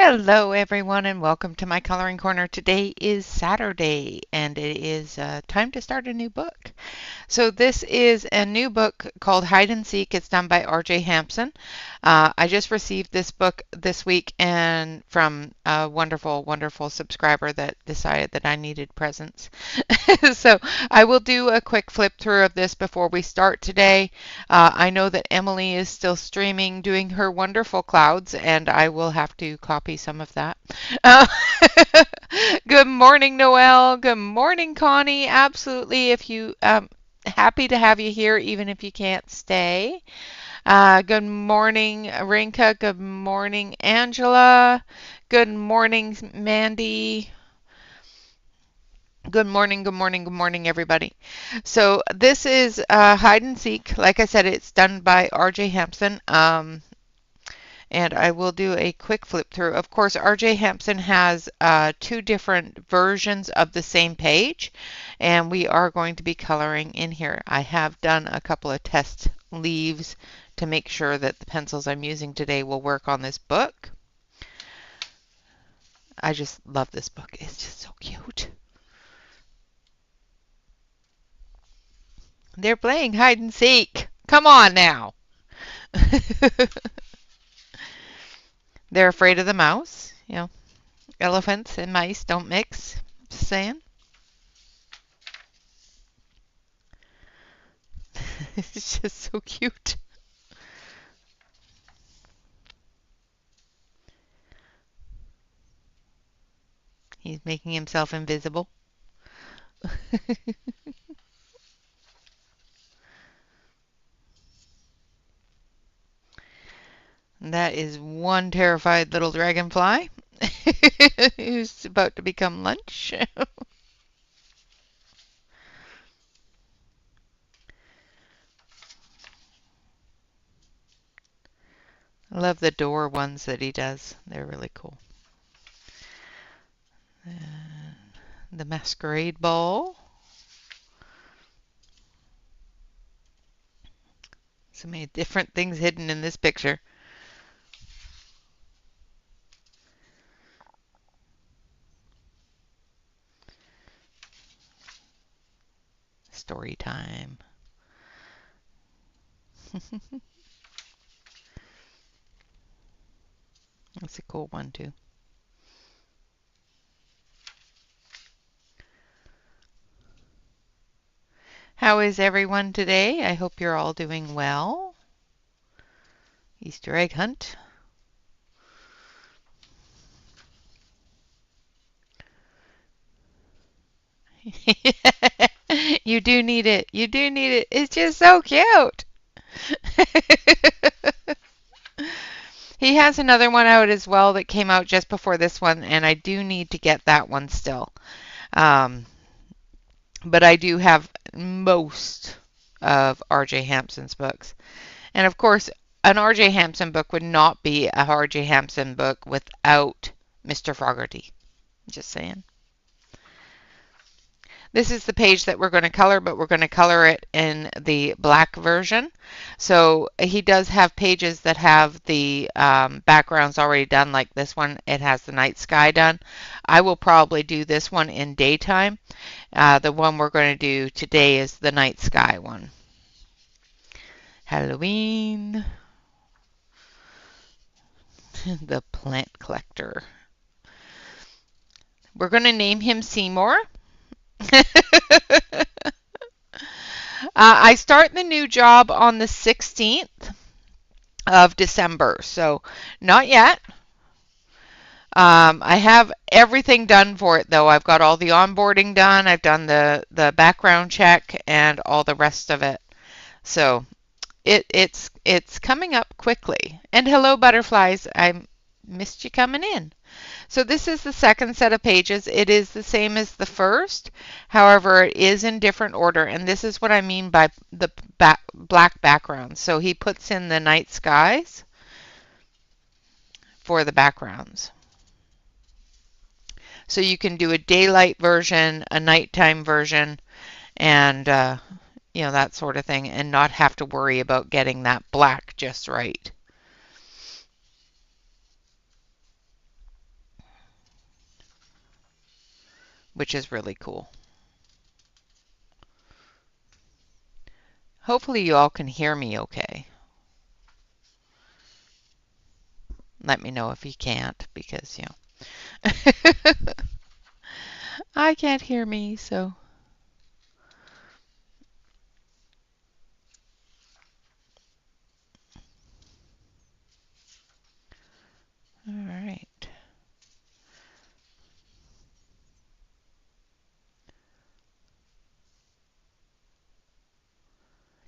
Hello everyone and welcome to my coloring corner. Today is Saturday and it is time to start a new book. So this is a new book called Hide and Seek. It's done by R.J. Hampson. I just received this book this week and from a wonderful, wonderful subscriber that decided that I needed presents. So I will do a quick flip through of this before we start today. I know that Emily is still streaming doing her wonderful clouds and I will have to copy some of that. Uh, Good morning, Noelle. Good morning, Connie. Absolutely. If you happy to have you here, even if you can't stay. Good morning, Rinka. Good morning, Angela. Good morning, Mandy. Good morning, good morning, good morning, everybody. So this is Hide and Seek. Like I said, it's done by R.J. Hampson. And I will do a quick flip through. Of course, R.J. Hampson has two different versions of the same page, and we are going to be coloring in here. I have done a couple of test leaves to make sure that the pencils I'm using today will work on this book. I just love this book. It's just so cute. They're playing hide and seek. Come on now. They're afraid of the mouse. You know, elephants and mice don't mix. Just saying. It's just so cute. He's making himself invisible. That is one terrified little dragonfly who's about to become lunch. I love the door ones that he does. They're really cool. And the masquerade ball. So many different things hidden in this picture. Story time. That's a cool one too. How is everyone today? I hope you're all doing well. Easter egg hunt. You do need it. You do need it. It's just so cute. He has another one out as well that came out just before this one, and I do need to get that one still. Um, but I do have most of R.J. Hampson's books. And of course, an R.J. Hampson book would not be a R.J. Hampson book without Mr. Fogarty. Just saying. This is the page that we're going to color, but we're going to color it in the black version. So he does have pages that have the backgrounds already done, like this one. It has the night sky done. I will probably do this one in daytime. The one we're going to do today is the night sky one. Halloween. The plant collector. We're going to name him Seymour. I start the new job on the 16th of December, so not yet. I have everything done for it though. I've got all the onboarding done. I've done the background check and all the rest of it. So it's coming up quickly. And hello butterflies. I missed you coming in. So this is the second set of pages. It is the same as the first. However, it is in different order. And this is what I mean by the black background. So he puts in the night skies for the backgrounds. So you can do a daylight version, a nighttime version, and you know, that sort of thing, and not have to worry about getting that black just right. which is really cool. Hopefully you all can hear me okay. Let me know if you can't, because, you know, I can't hear me, so. All right.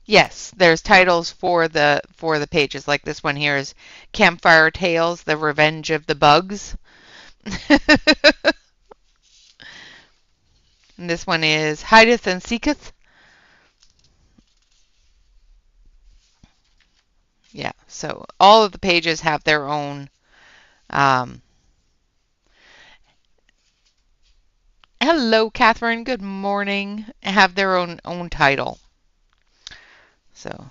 Yes, there's titles for the pages. Like this one here is Campfire Tales: The Revenge of the Bugs. And this one is Hideth and Seeketh. Yeah, so all of the pages have their own. Um, Hello, Catherine. Good morning. Have their own title. So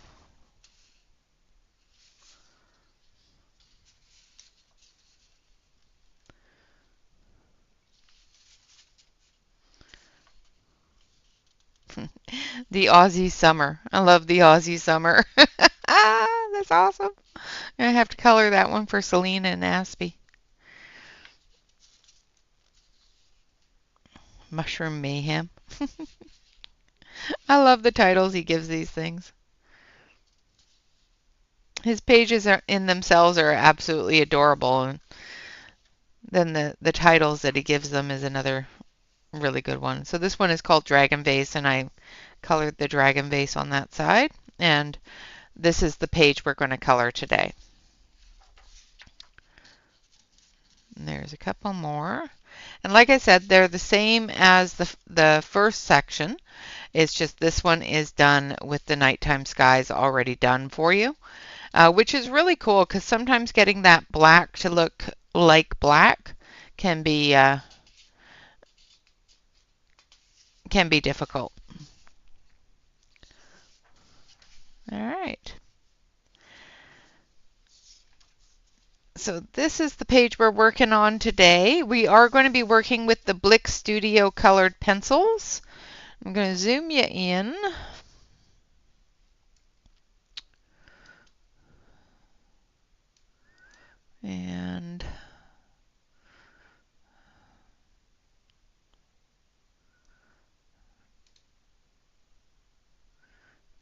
the Aussie summer. I love the Aussie summer. That's awesome. I have to color that one for Selena and Aspie. Mushroom Mayhem. I love the titles he gives these things. His pages are in themselves are absolutely adorable, and then the titles that he gives them is another really good one. So this one is called Dragon Vase, and I colored the dragon vase on that side, and this is the page we're going to color today. And there's a couple more. And like I said, they're the same as the first section. It's just this one is done with the nighttime skies already done for you, which is really cool because sometimes getting that black to look like black can be difficult. All right. So this is the page we're working on today. We are going to be working with the Blick Studio colored pencils. I'm going to zoom you in. And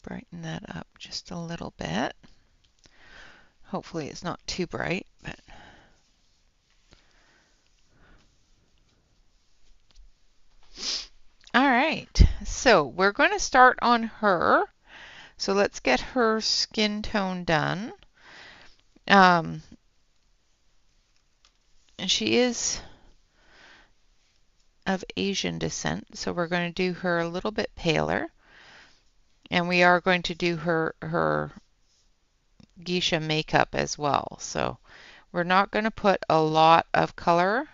brighten that up just a little bit. Hopefully it's not too bright, but all right. So we're going to start on her. So let's get her skin tone done. And she is of Asian descent, so we're going to do her a little bit paler. And we are going to do her geisha makeup as well. So we're not going to put a lot of color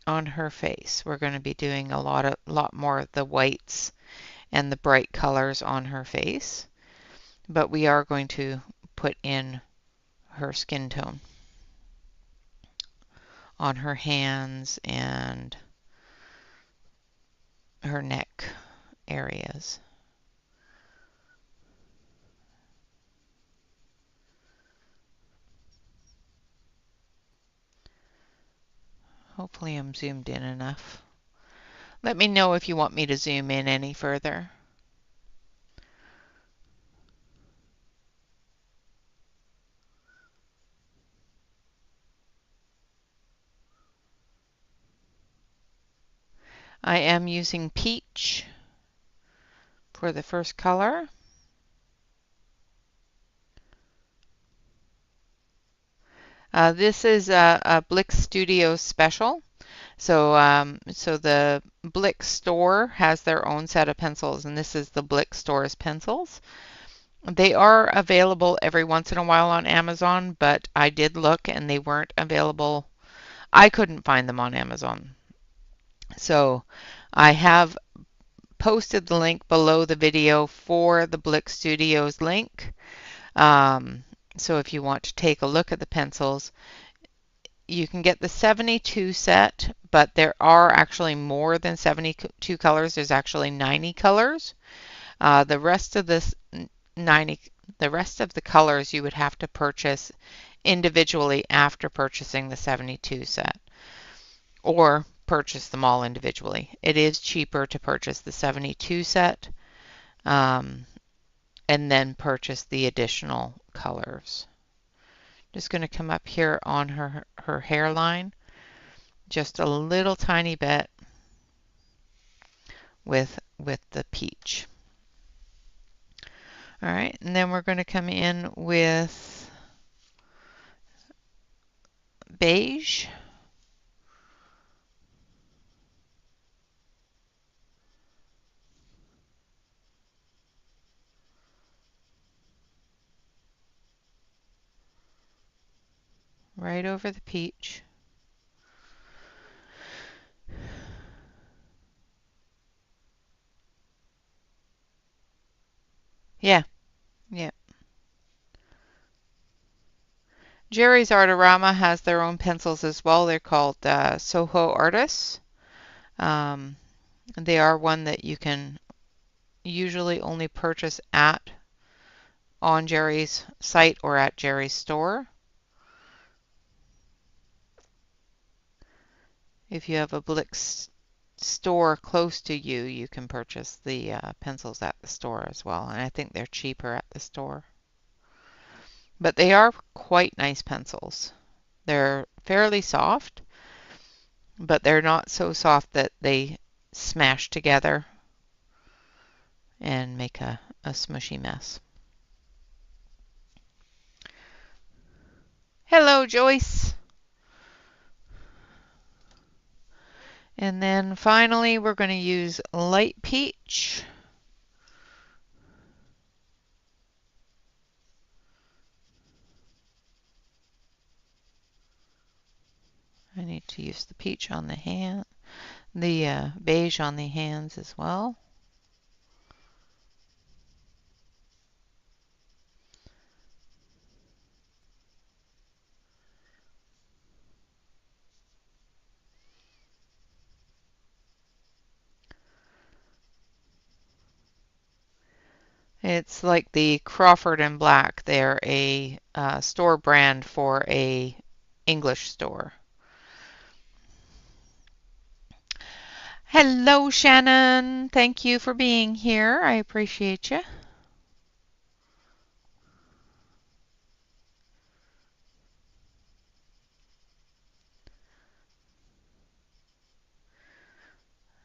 on her face. We're going to be doing a lot more of the whites and the bright colors on her face, but we are going to put in her skin tone on her hands and her neck areas. Hopefully I'm zoomed in enough. Let me know if you want me to zoom in any further. I am using peach for the first color. This is a Blick Studio special. So, so the Blick store has their own set of pencils, and this is the Blick store's pencils. They are available every once in a while on Amazon, but I did look and they weren't available. I couldn't find them on Amazon. So I have posted the link below the video for the Blick Studios link. So if you want to take a look at the pencils, you can get the 72 set, but there are actually more than 72 colors. There's actually 90 colors. The rest of this 90, the rest of the colors you would have to purchase individually after purchasing the 72 set, or purchase them all individually. It is cheaper to purchase the 72 set and then purchase the additional colors. Just going to come up here on her hairline, just a little tiny bit with the peach. All right, and then we're going to come in with beige. Right over the peach. Yeah, yeah. Jerry's Artorama has their own pencils as well. They're called Soho Artists. Um, they are one that you can usually only purchase on Jerry's site or at Jerry's store. If you have a Blick store close to you, you can purchase the pencils at the store as well. And I think they're cheaper at the store. But they are quite nice pencils. They're fairly soft, but they're not so soft that they smash together and make a smushy mess. Hello, Joyce. And then finally, we're going to use light peach. I need to use the peach on the hand, the beige on the hands as well. It's like the Crawford and Black. They're a store brand for a English store. Hello, Shannon. Thank you for being here. I appreciate you.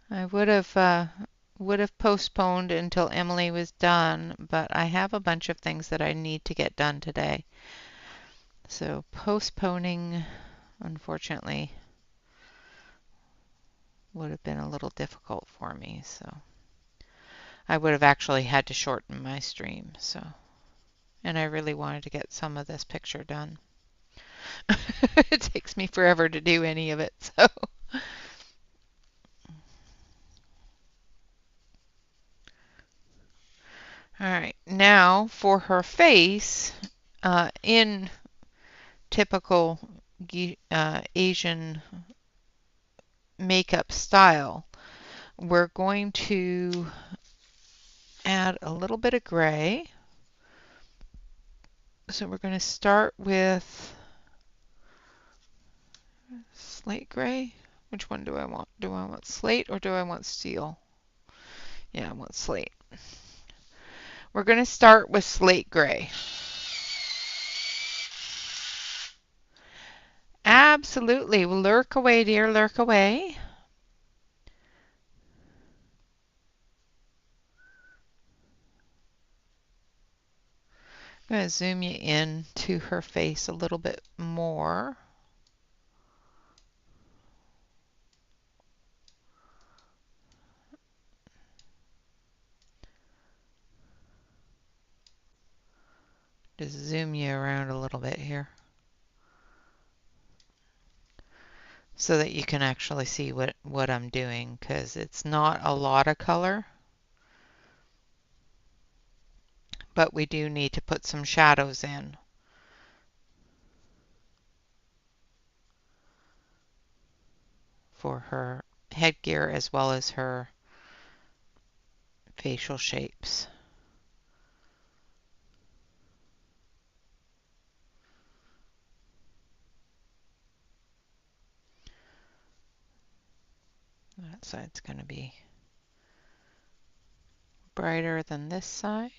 I would have postponed until Emily was done, but I have a bunch of things that I need to get done today. So postponing, unfortunately, would have been a little difficult for me. So I would have actually had to shorten my stream. So, and I really wanted to get some of this picture done. It takes me forever to do any of it. So. All right, now for her face, in typical Asian makeup style, we're going to add a little bit of gray. So we're going to start with slate gray. Which one do I want? Do I want slate or do I want steel? Yeah, I want slate. We're going to start with slate gray. Absolutely. Lurk away, dear. Lurk away. I'm going to zoom you in to her face a little bit more. Just zoom you around a little bit here so that you can actually see what I'm doing, because it's not a lot of color, but we do need to put some shadows in. for her headgear as well as her facial shapes. That side's going to be brighter than this side.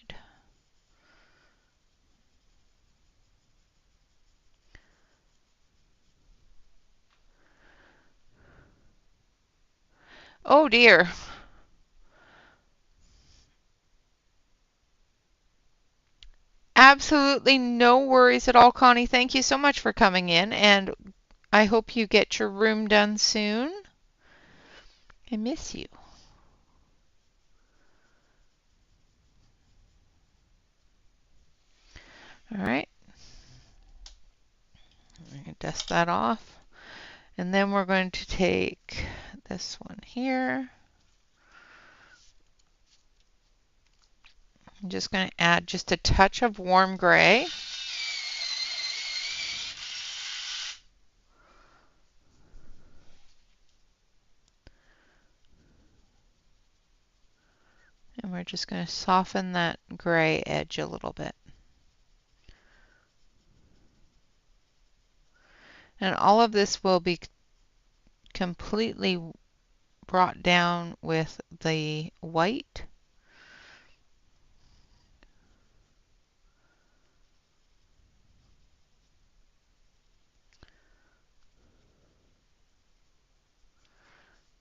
Oh dear. Absolutely no worries at all, Connie. Thank you so much for coming in, and I hope you get your room done soon. I miss you. All right. I'm going to dust that off. And then we're going to take this one here. I'm just going to add just a touch of warm gray. And we're just going to soften that gray edge a little bit. And all of this will be completely brought down with the white.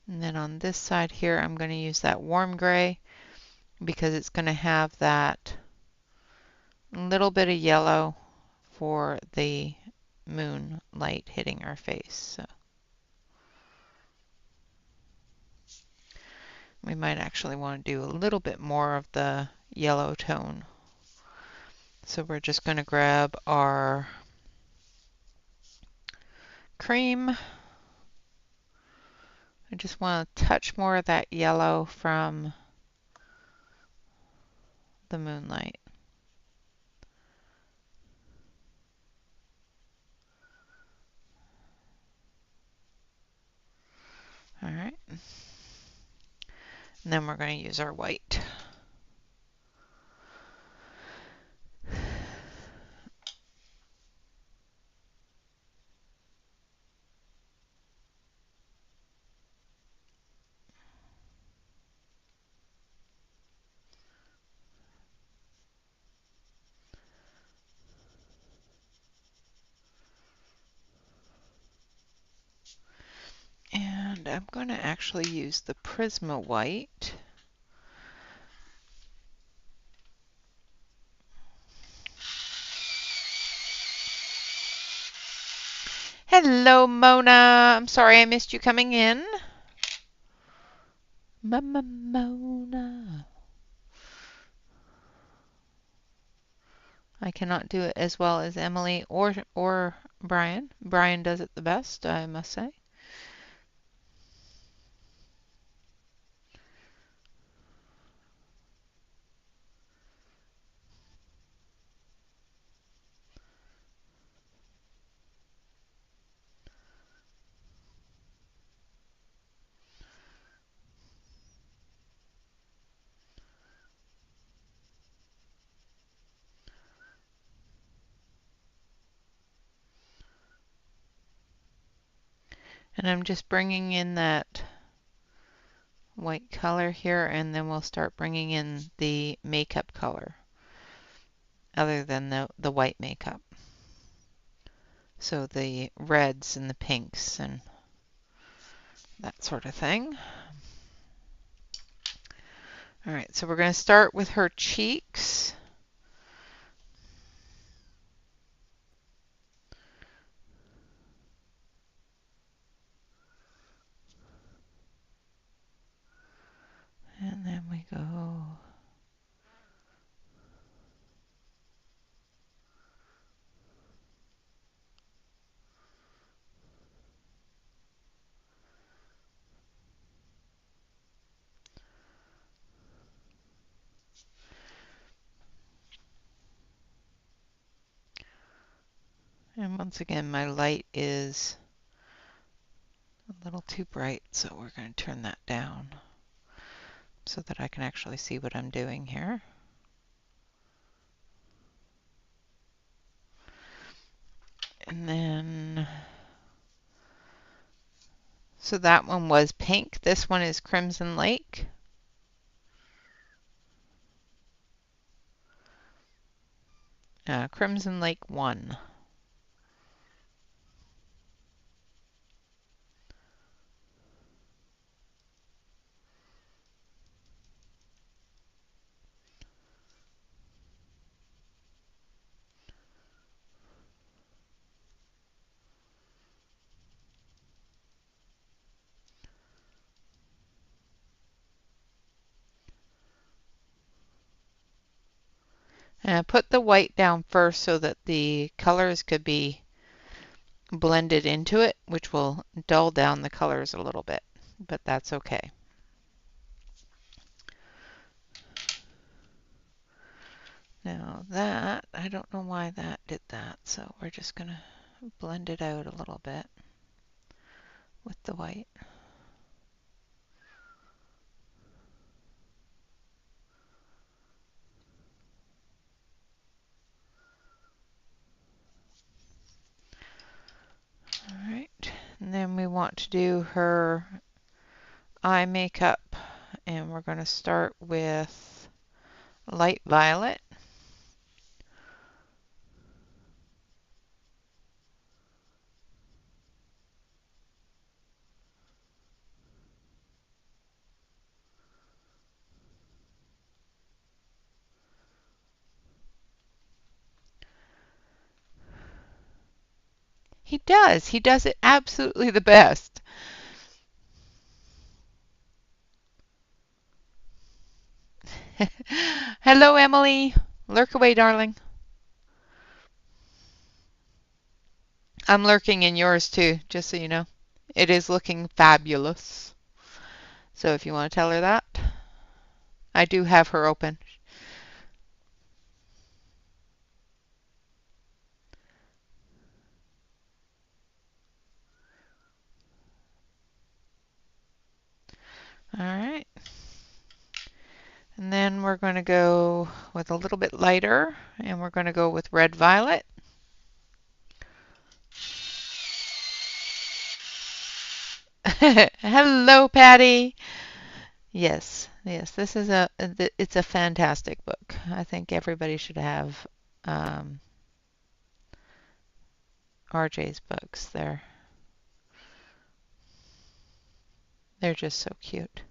And then on this side here, I'm going to use that warm gray because it's going to have that little bit of yellow for the moonlight hitting our face. So we might actually want to do a little bit more of the yellow tone. So we're just going to grab our cream. I just want to touch more of that yellow from the moonlight. All right. And then we're going to use our white. And I'm going to actually use the Prisma white. Hello, Mona. I'm sorry I missed you coming in. Mona. I cannot do it as well as Emily or Brian. Brian does it the best, I must say. And I'm just bringing in that white color here, and then we'll start bringing in the makeup color other than the white makeup. So the reds and the pinks and that sort of thing. All right, so we're going to start with her cheeks. And then we go and once again my light is a little too bright, so we're going to turn that down so that I can actually see what I'm doing here. And then, so that one was pink. This one is Crimson Lake. Crimson Lake 1. And I put the white down first so that the colors could be blended into it, which will dull down the colors a little bit, but that's okay. Now that, I don't know why that did that, so we're just going to blend it out a little bit with the white. All right, and then we want to do her eye makeup, and we're going to start with light violet. He does. He does it absolutely the best. Hello, Emily. Lurk away, darling. I'm lurking in yours too, just so you know. It is looking fabulous. So if you want to tell her that, I do have her open. All right. And then we're going to go with a little bit lighter, and we're going to go with red violet. Hello, Patty. Yes, yes, this is it's a fantastic book. I think everybody should have um, RJ's books. They're just so cute.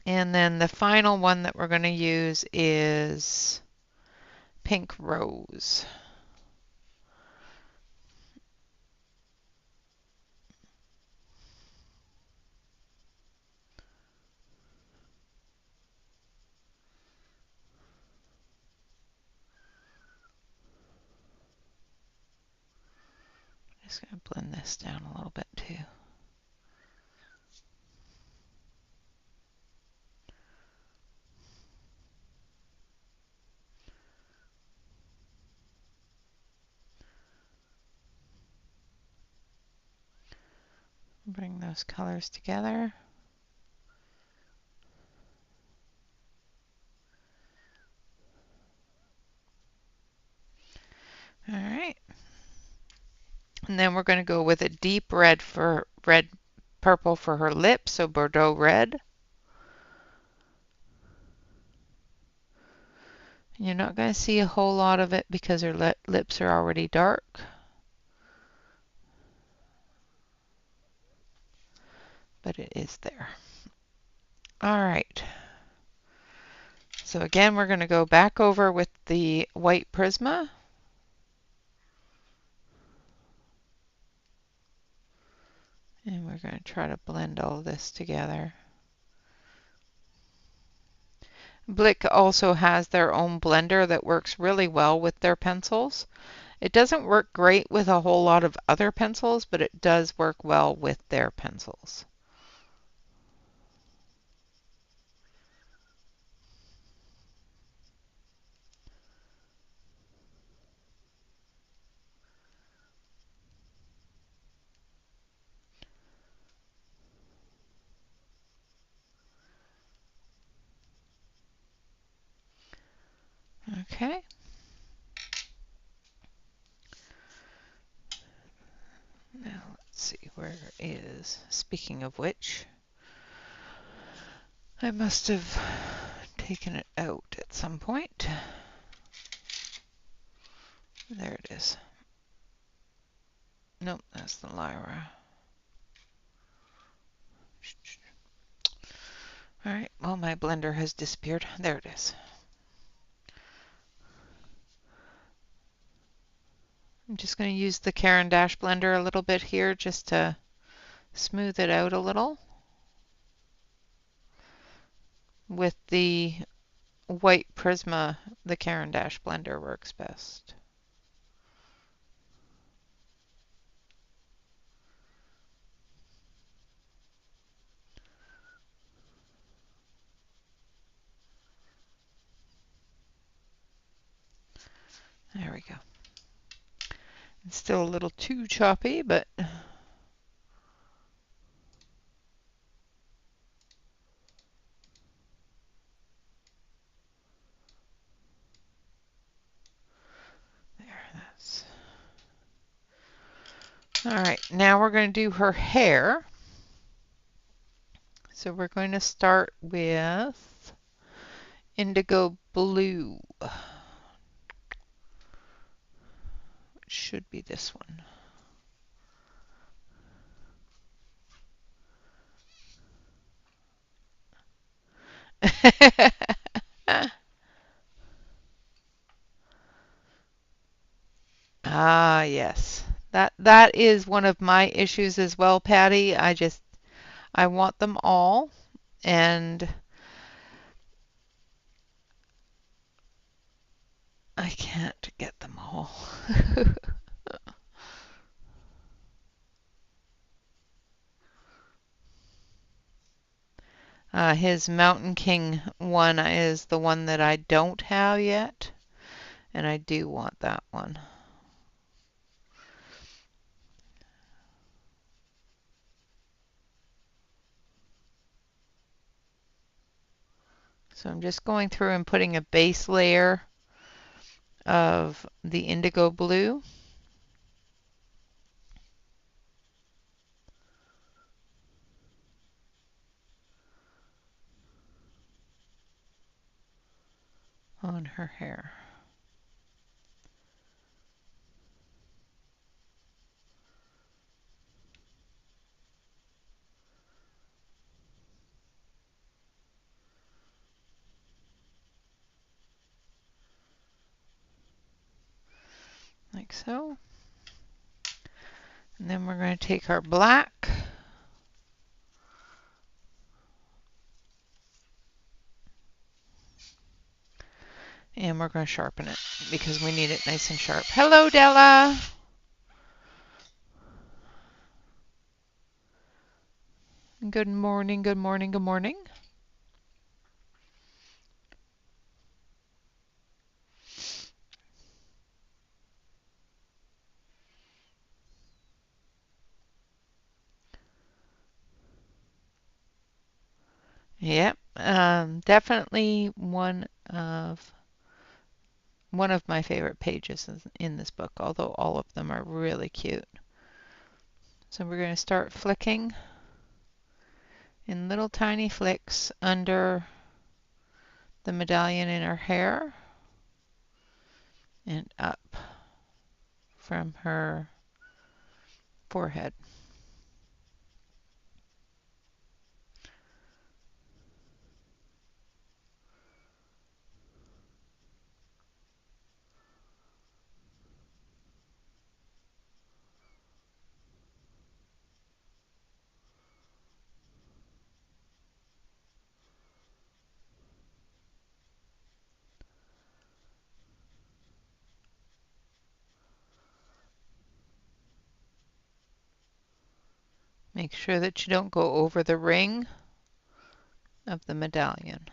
And then the final one that we're going to use is Pink Rose. Just going to blend this down a little bit too. Bring those colors together. All right. And then we're going to go with a deep red for red purple for her lips, so Bordeaux red. You're not going to see a whole lot of it because her lips are already dark. But it is there. All right. So again, we're going to go back over with the white Prisma. And we're going to try to blend all this together. Blick also has their own blender that works really well with their pencils. It doesn't work great with a whole lot of other pencils, but it does work well with their pencils. Okay. Now let's see, where is, speaking of which, I must have taken it out at some point. There it is. Nope, that's the Lyra. Alright, well, my blender has disappeared. There it is. I'm just going to use the Caran d'Ache blender a little bit here just to smooth it out a little. With the white Prisma, the Caran d'Ache blender works best. There we go. It's still a little too choppy, but there, that's... Alright, now we're going to do her hair. So we're going to start with indigo blue. It should be this one. Ah, yes. That is one of my issues as well, Patty. I want them all, and I can't get them all. His Mountain King one is the one that I don't have yet, and I do want that one. So I'm just going through and putting a base layer of the indigo blue. On her hair. Like so. And then we're going to take our black and we're going to sharpen it because we need it nice and sharp. Hello, Della. Good morning, good morning, good morning. Yep, definitely one of my favorite pages in this book, although all of them are really cute. So we're going to start flicking in little tiny flicks under the medallion in her hair and up from her forehead. Make sure that you don't go over the ring of the medallion.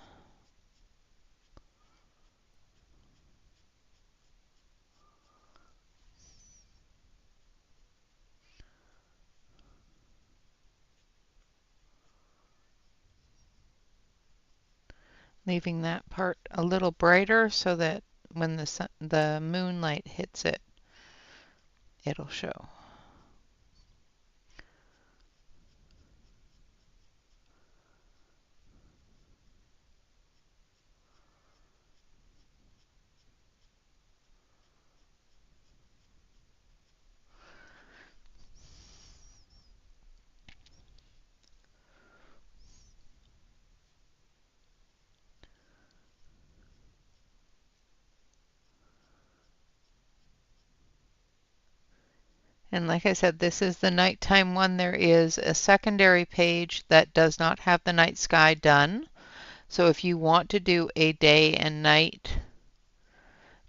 Leaving that part a little brighter so that when the moonlight hits it, it'll show. And like I said, this is the nighttime one. There is a secondary page that does not have the night sky done. So if you want to do a day and night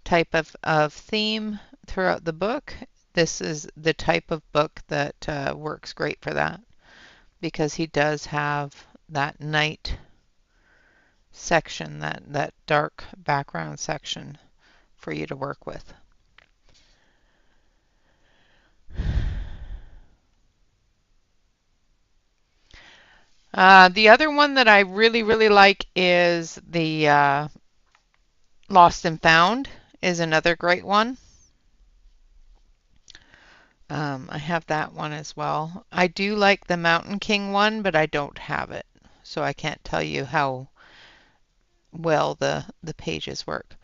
type of theme throughout the book, this is the type of book that works great for that, because he does have that night section, that dark background section for you to work with. The other one that I really, really like is the Lost and Found is another great one. I have that one as well. I do like the Mountain King one, but I don't have it, so I can't tell you how well the pages work.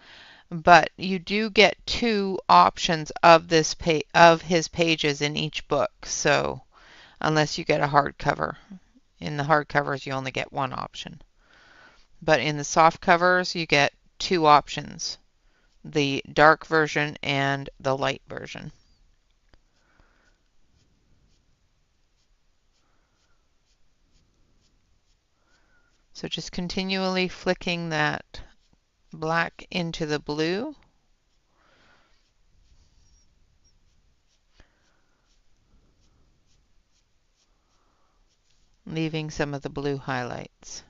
But you do get two options of of his pages in each book. So unless you get a hardcover, in the hardcovers you only get one option. But in the soft covers you get two options, the dark version and the light version. So just continually flicking that black into the blue, leaving some of the blue highlights.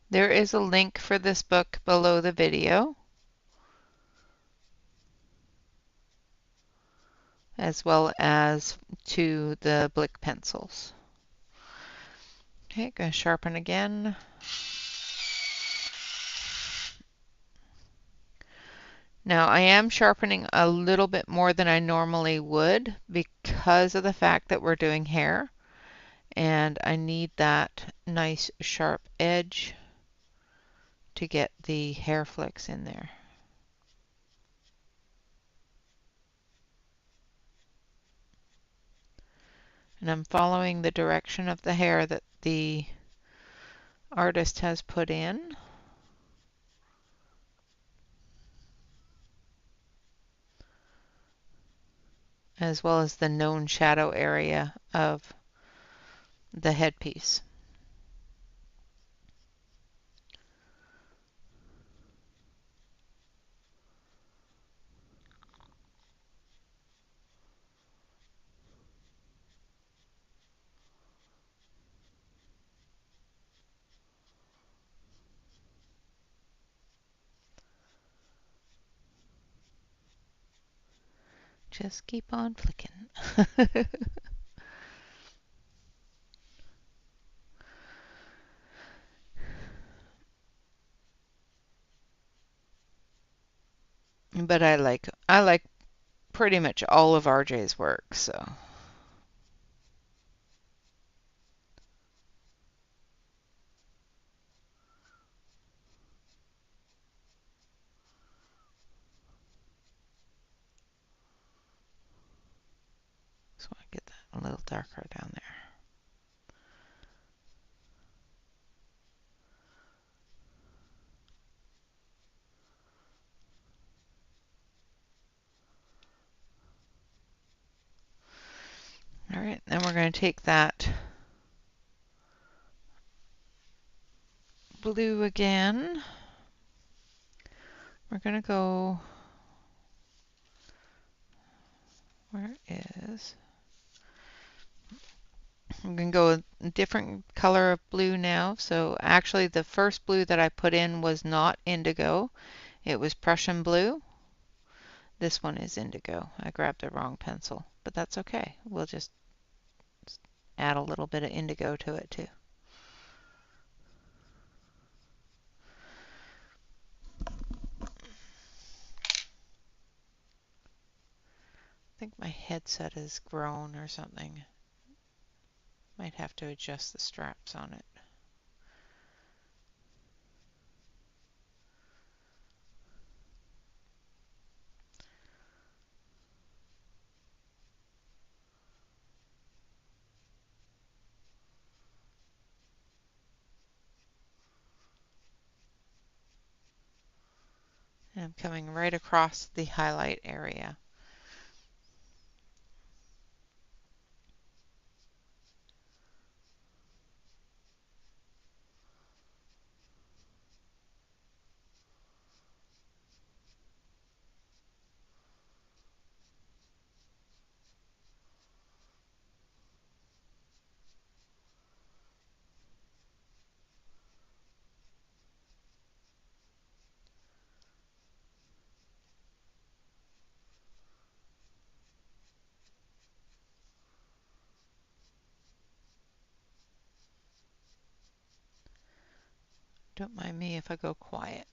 There is a link for this book below the video, as well as to the Blick pencils. Okay, going to sharpen again. Now I am sharpening a little bit more than I normally would because of the fact that we're doing hair, and I need that nice sharp edge to get the hair flicks in there. And I'm following the direction of the hair that the artist has put in. As well as the known shadow area of the headpiece. Just keep on flicking. But I like pretty much all of RJ's work, so. So I get that a little darker down there. All right, then we're going to take that blue again. We're going to go, where is, I'm going to go a different color of blue now. So actually the first blue that I put in was not indigo. It was Prussian blue. This one is indigo. I grabbed the wrong pencil, but that's okay. We'll just add a little bit of indigo to it too. I think my headset has grown or something. Might have to adjust the straps on it. And I'm coming right across the highlight area. Don't mind me if I go quiet.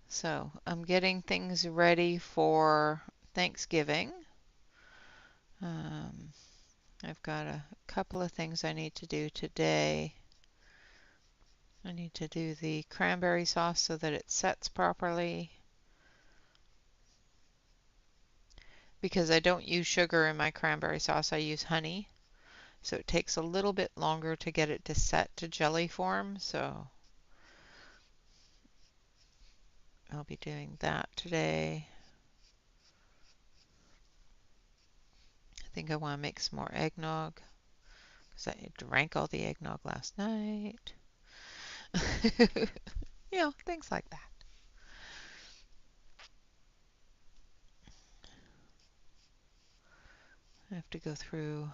So I'm getting things ready for Thanksgiving. I've got a couple of things I need to do today. I need to do the cranberry sauce so that it sets properly. Because I don't use sugar in my cranberry sauce, I use honey. So it takes a little bit longer to get it to set to jelly form. So I'll be doing that today. I think I want to make some more eggnog because I drank all the eggnog last night. You know, things like that. I have to go through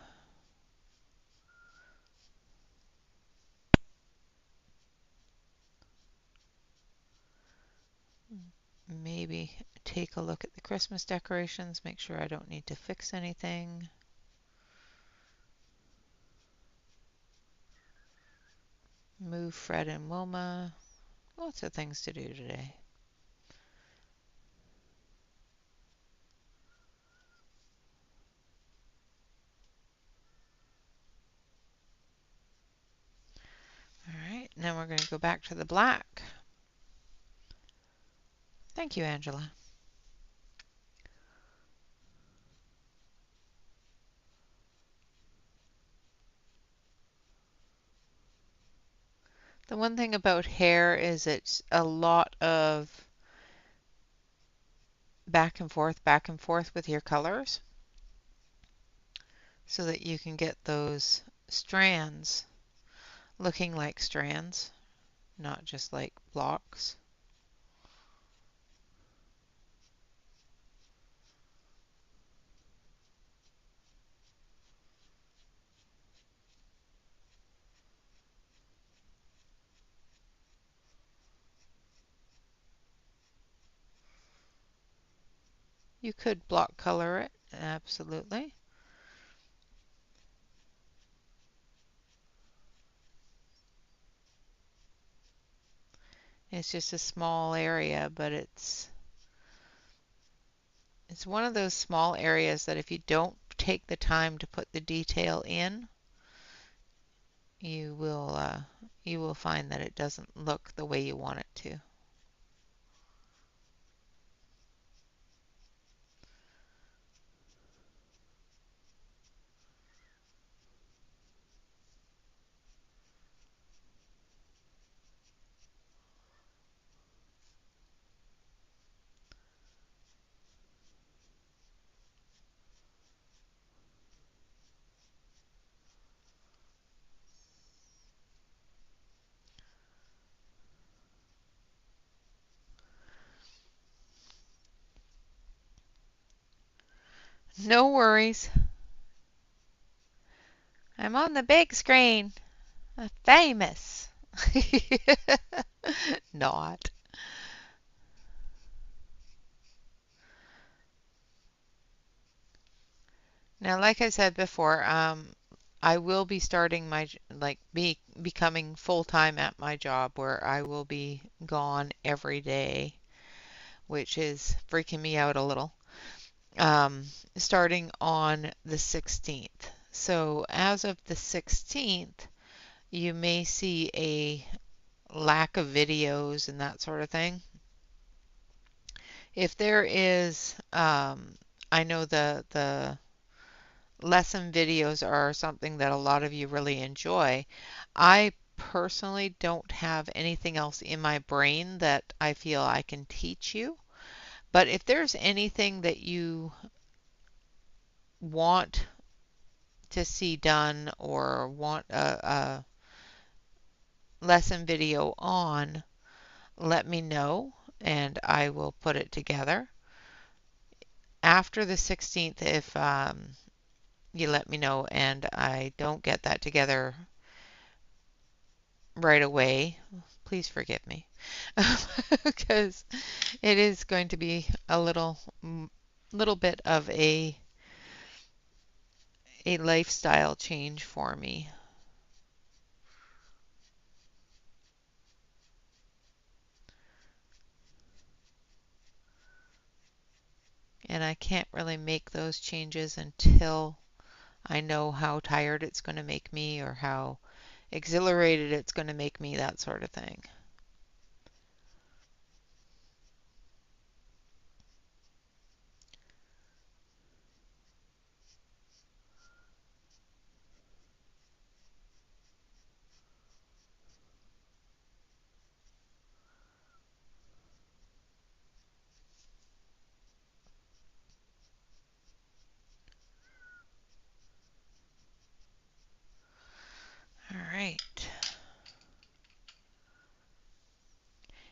maybe take a look at the Christmas decorations, make sure I don't need to fix anything. Move Fred and Wilma. Lots of things to do today. Alright, now we're going to go back to the black. Thank you, Angela. The one thing about hair is it's a lot of back and forth with your colors so that you can get those strands looking like strands, not just like blocks. You could block color it, absolutely. It's just a small area, but it's one of those small areas that if you don't take the time to put the detail in, you will find that it doesn't look the way you want it to. No worries. I'm on the big screen. Famous. Not. Now, like I said before, I will be starting my becoming full-time at my job where I will be gone every day, which is freaking me out a little. Starting on the 16th. So as of the 16th, you may see a lack of videos and that sort of thing. If there is, I know the lesson videos are something that a lot of you really enjoy. I personally don't have anything else in my brain that I feel I can teach you. But if there's anything that you want to see done or want a lesson video on, let me know and I will put it together. After the 16th, if you let me know and I don't get that together right away, please forgive me because it is going to be a little bit of a lifestyle change for me. And I can't really make those changes until I know how tired it's going to make me or how exhilarated it's going to make me, that sort of thing. All right.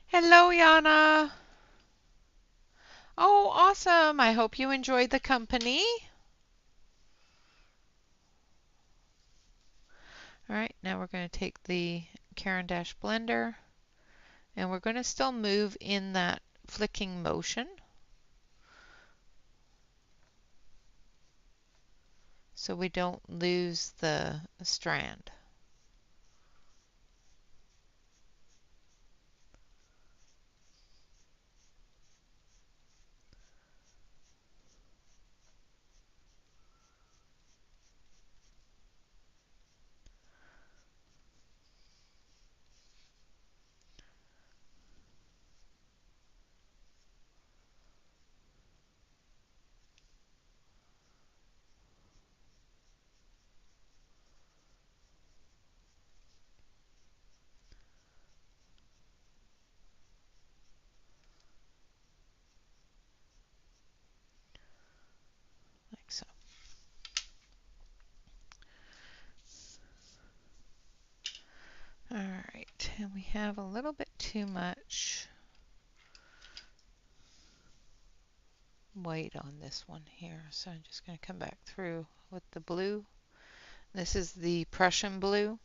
Hello, Yana. Oh, awesome. I hope you enjoyed the company. All right, now we're going to take the Caran d'Ache blender and we're going to still move in that flicking motion. So we don't lose the strand. Like so. All right, and we have a little bit too much white on this one here, so I'm just going to come back through with the blue. This is the Prussian blue,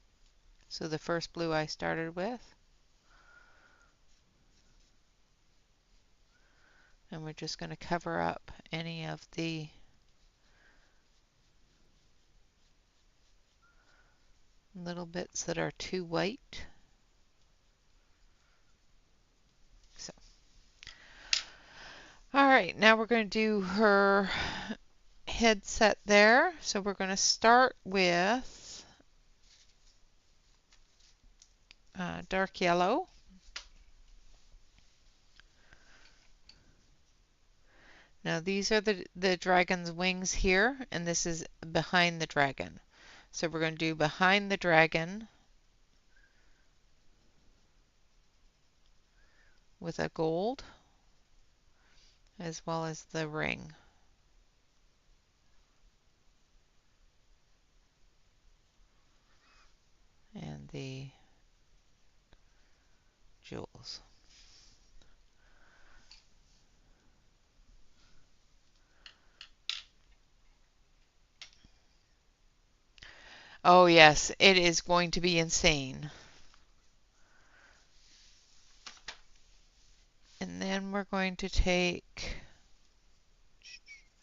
so the first blue I started with. And we're just going to cover up any of the little bits that are too white. So, all right, now we're going to do her headset there. So we're going to start with dark yellow. Now these are the dragon's wings here, and this is behind the dragon. So we're going to do behind the dragon with a gold as well as the ring. And the jewels. Oh yes, it is going to be insane. And then we're going to take,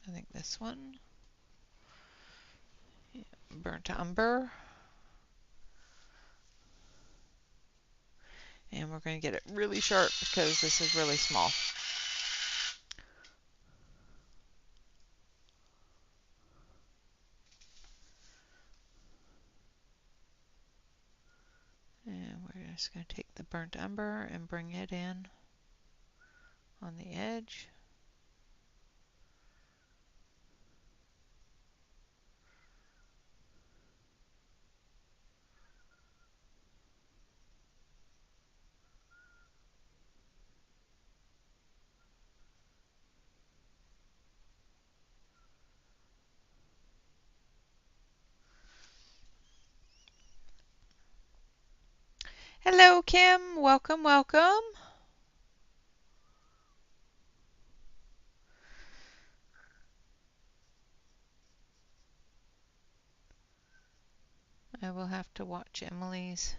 I think this one, burnt umber, and we're going to get it really sharp because this is really small. And we're just going to take the burnt umber and bring it in on the edge. Hello, Kim. Welcome, welcome. I will have to watch Emily's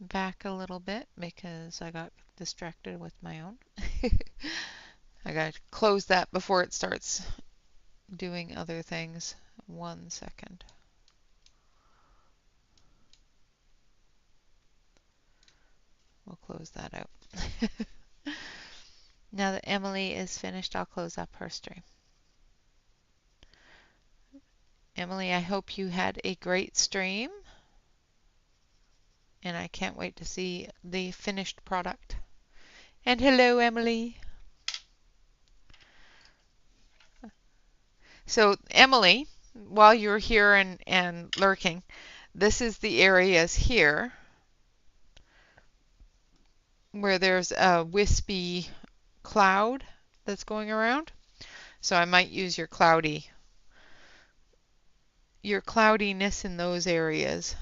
back a little bit because I got distracted with my own. I got to close that before it starts doing other things. 1 second. We'll close that out. Now that Emily is finished, I'll close up her stream. Emily, I hope you had a great stream, and I can't wait to see the finished product. And hello, Emily. So, Emily, while you're here and lurking, this is the areas here where there's a wispy cloud that's going around. So I might use your cloudiness in those areas.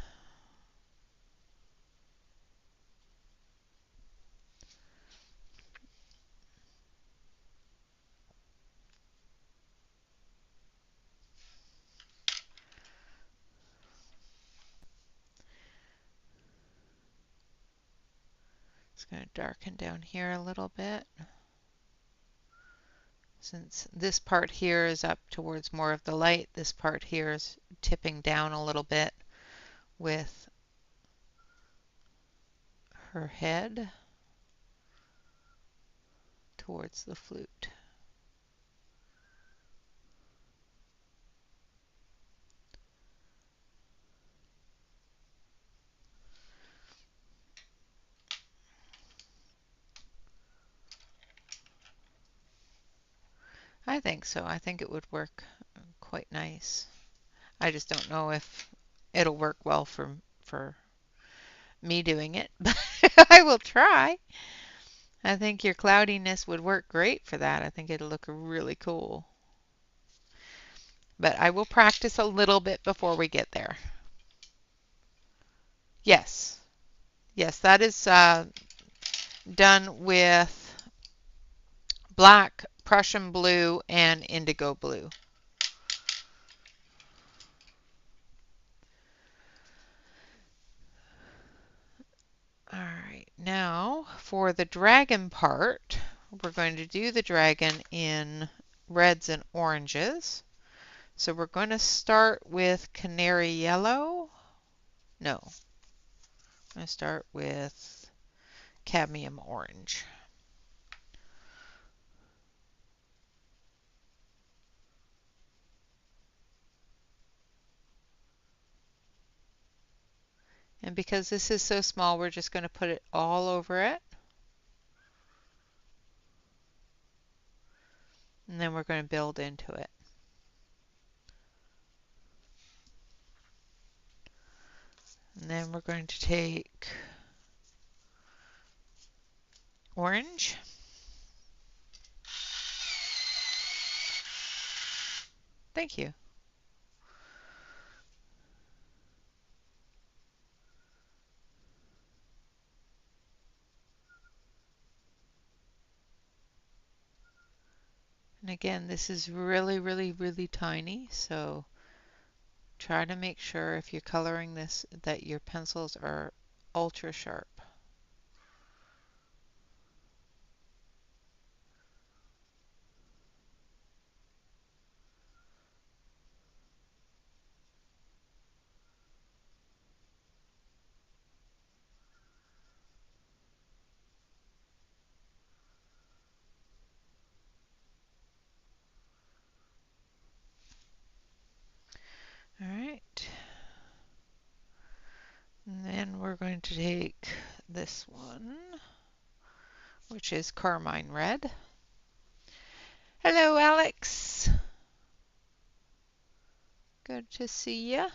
It's going to darken down here a little bit. Since this part here is up towards more of the light, this part here is tipping down a little bit with her head towards the flute. I think so. I think it would work quite nice. I just don't know if it'll work well for me doing it, but I will try. I think your cloudiness would work great for that. I think it'll look really cool. But I will practice a little bit before we get there. Yes. Yes, that is done with black, Prussian blue, and indigo blue. All right, now for the dragon part, we're going to do the dragon in reds and oranges. So we're going to start with canary yellow. No, I'm going to start with cadmium orange. And because this is so small, we're just going to put it all over it. And then we're going to build into it. And then we're going to take orange. Thank you. And again, this is really, really, really tiny, so Try to make sure if you're coloring this that your pencils are ultra sharp. All right. And then we're going to take this one, which is carmine red. Hello, Alex. Good to see you.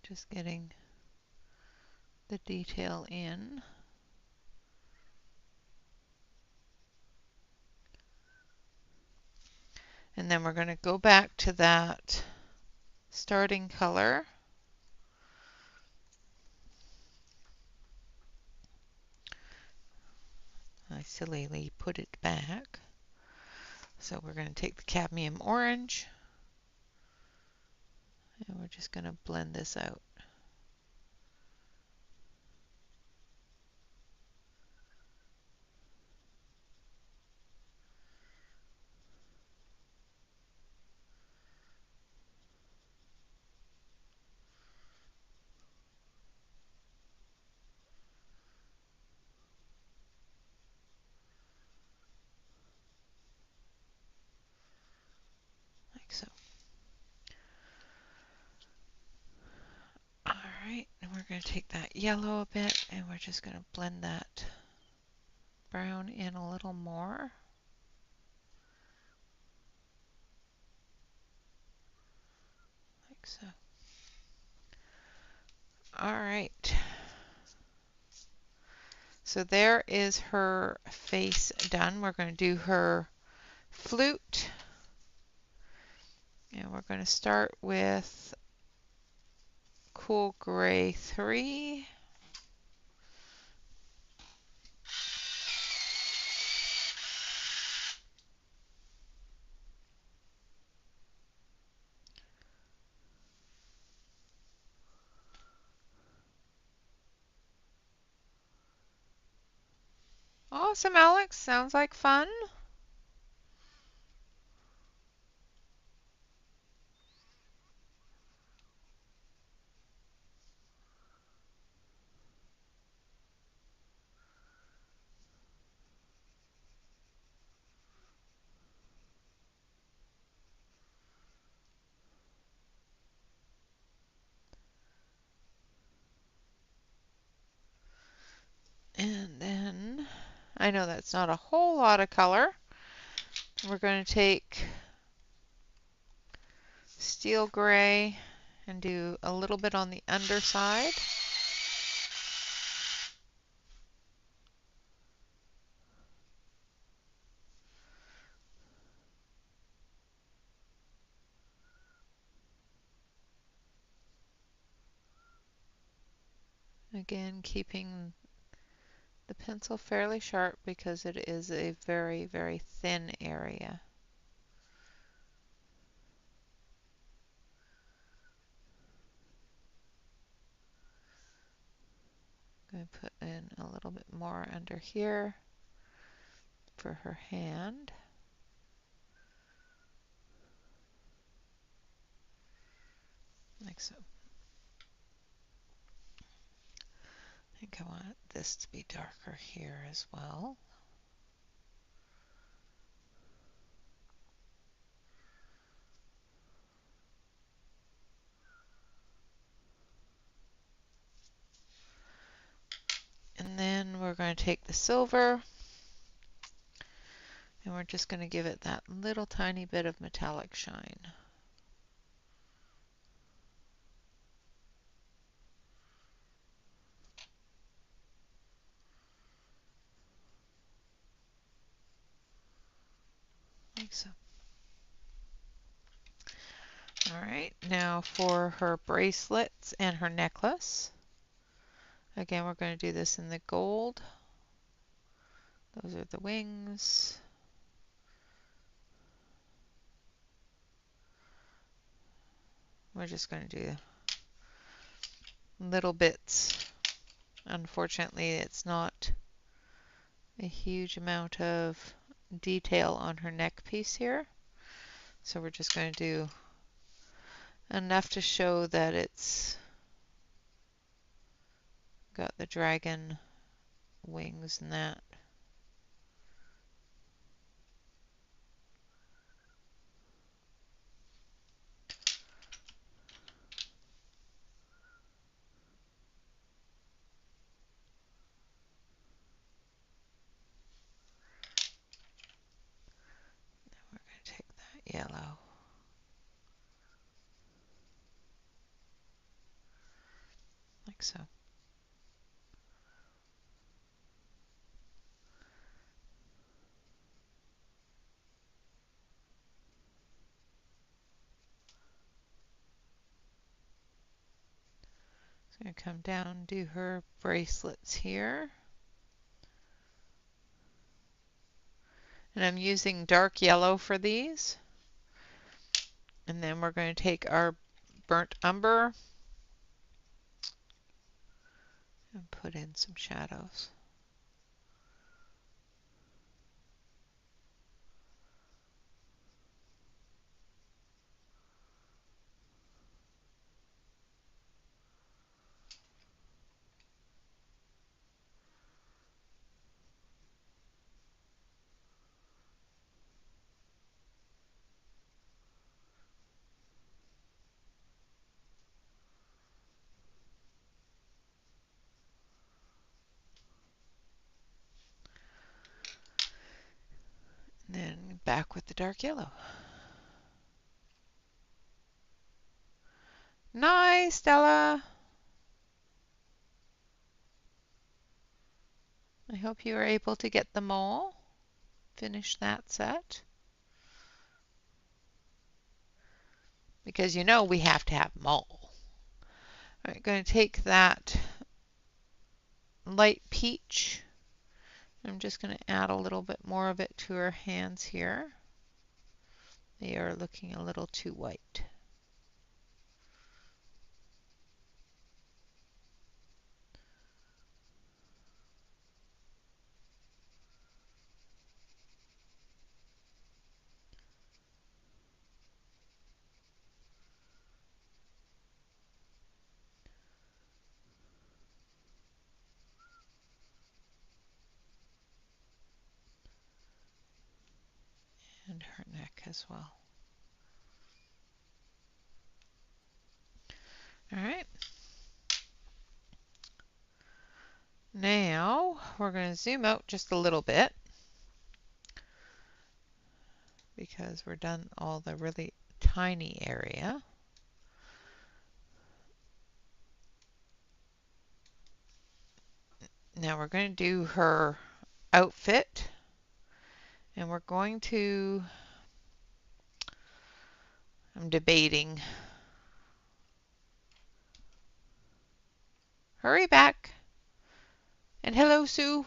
Just getting the detail in. And then we're going to go back to that starting color. I sillily put it back. So we're going to take the cadmium orange and we're just going to blend this out. Like so. Alright, and we're going to take that yellow a bit and we're just going to blend that brown in a little more. Like so. Alright. So there is her face done. We're going to do her flute. And we're going to start with Cool Gray 3. Awesome, Alex. Sounds like fun. And then, I know that's not a whole lot of color. We're going to take steel gray and do a little bit on the underside. Again, keeping the pencil fairly sharp because it is a very, very thin area. I'm going to put in a little bit more under here for her hand. Like so. I think I want this to be darker here as well. And then we're going to take the silver and we're just going to give it that little tiny bit of metallic shine. so. All right, now for her bracelets and her necklace. Again, we're going to do this in the gold. Those are the wings. We're just going to do little bits. Unfortunately, it's not a huge amount of detail on her neck piece here. So we're just going to do enough to show that it's got the dragon wings and that. We're going to take that yellow. Like so. So I'm going to come down, do her bracelets here. And I'm using dark yellow for these. And then we're going to take our burnt umber and put in some shadows. And then back with the dark yellow. Nice, Stella. I hope you are able to get them all. Finish that set. Because you know we have to have them all. All right, going to take that light peach. I'm just going to add a little bit more of it to her hands here. They are looking a little too white. And her neck as well. All right. Now we're going to zoom out just a little bit because we're done all the really tiny area. Now we're going to do her outfit, and we're going to, I'm debating. Hurry back. And hello, Sue.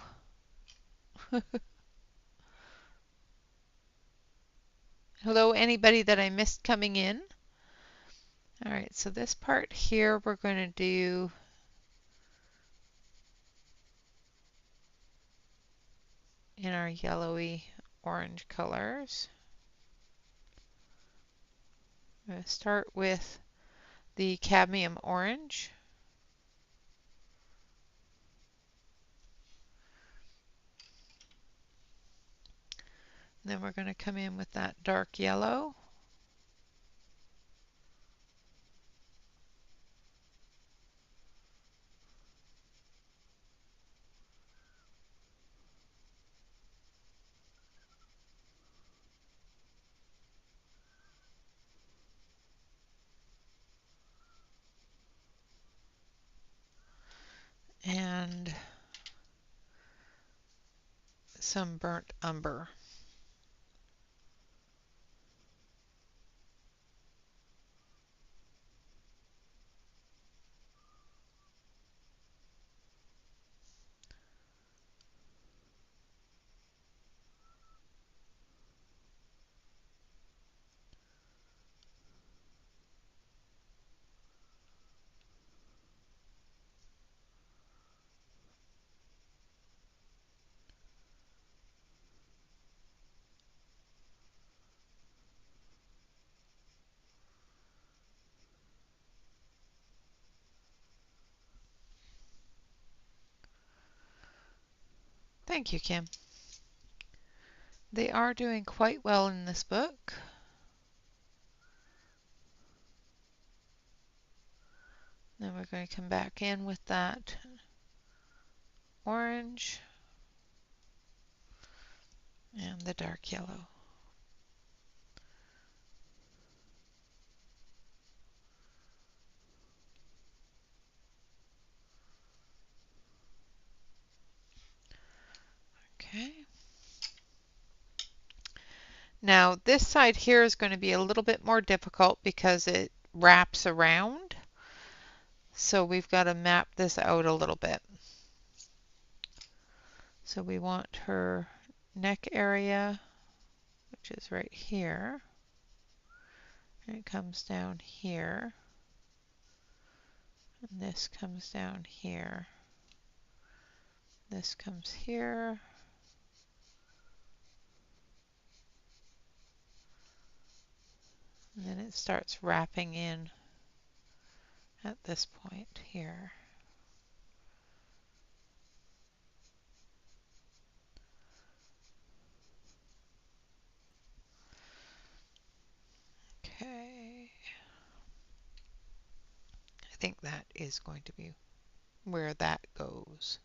Hello, anybody that I missed coming in. All right, so this part here we're going to do in our yellowy orange colors. I'm going to start with the cadmium orange. Then we're going to come in with that dark yellow. And some burnt umber. Thank you, Kim. They are doing quite well in this book. Then we're going to come back in with that orange and the dark yellow. Okay. Now this side here is going to be a little bit more difficult because it wraps around. So we've got to map this out a little bit. So we want her neck area, which is right here. And it comes down here. And this comes down here. This comes here. And then it starts wrapping in at this point here. Okay. I think that is going to be where that goes.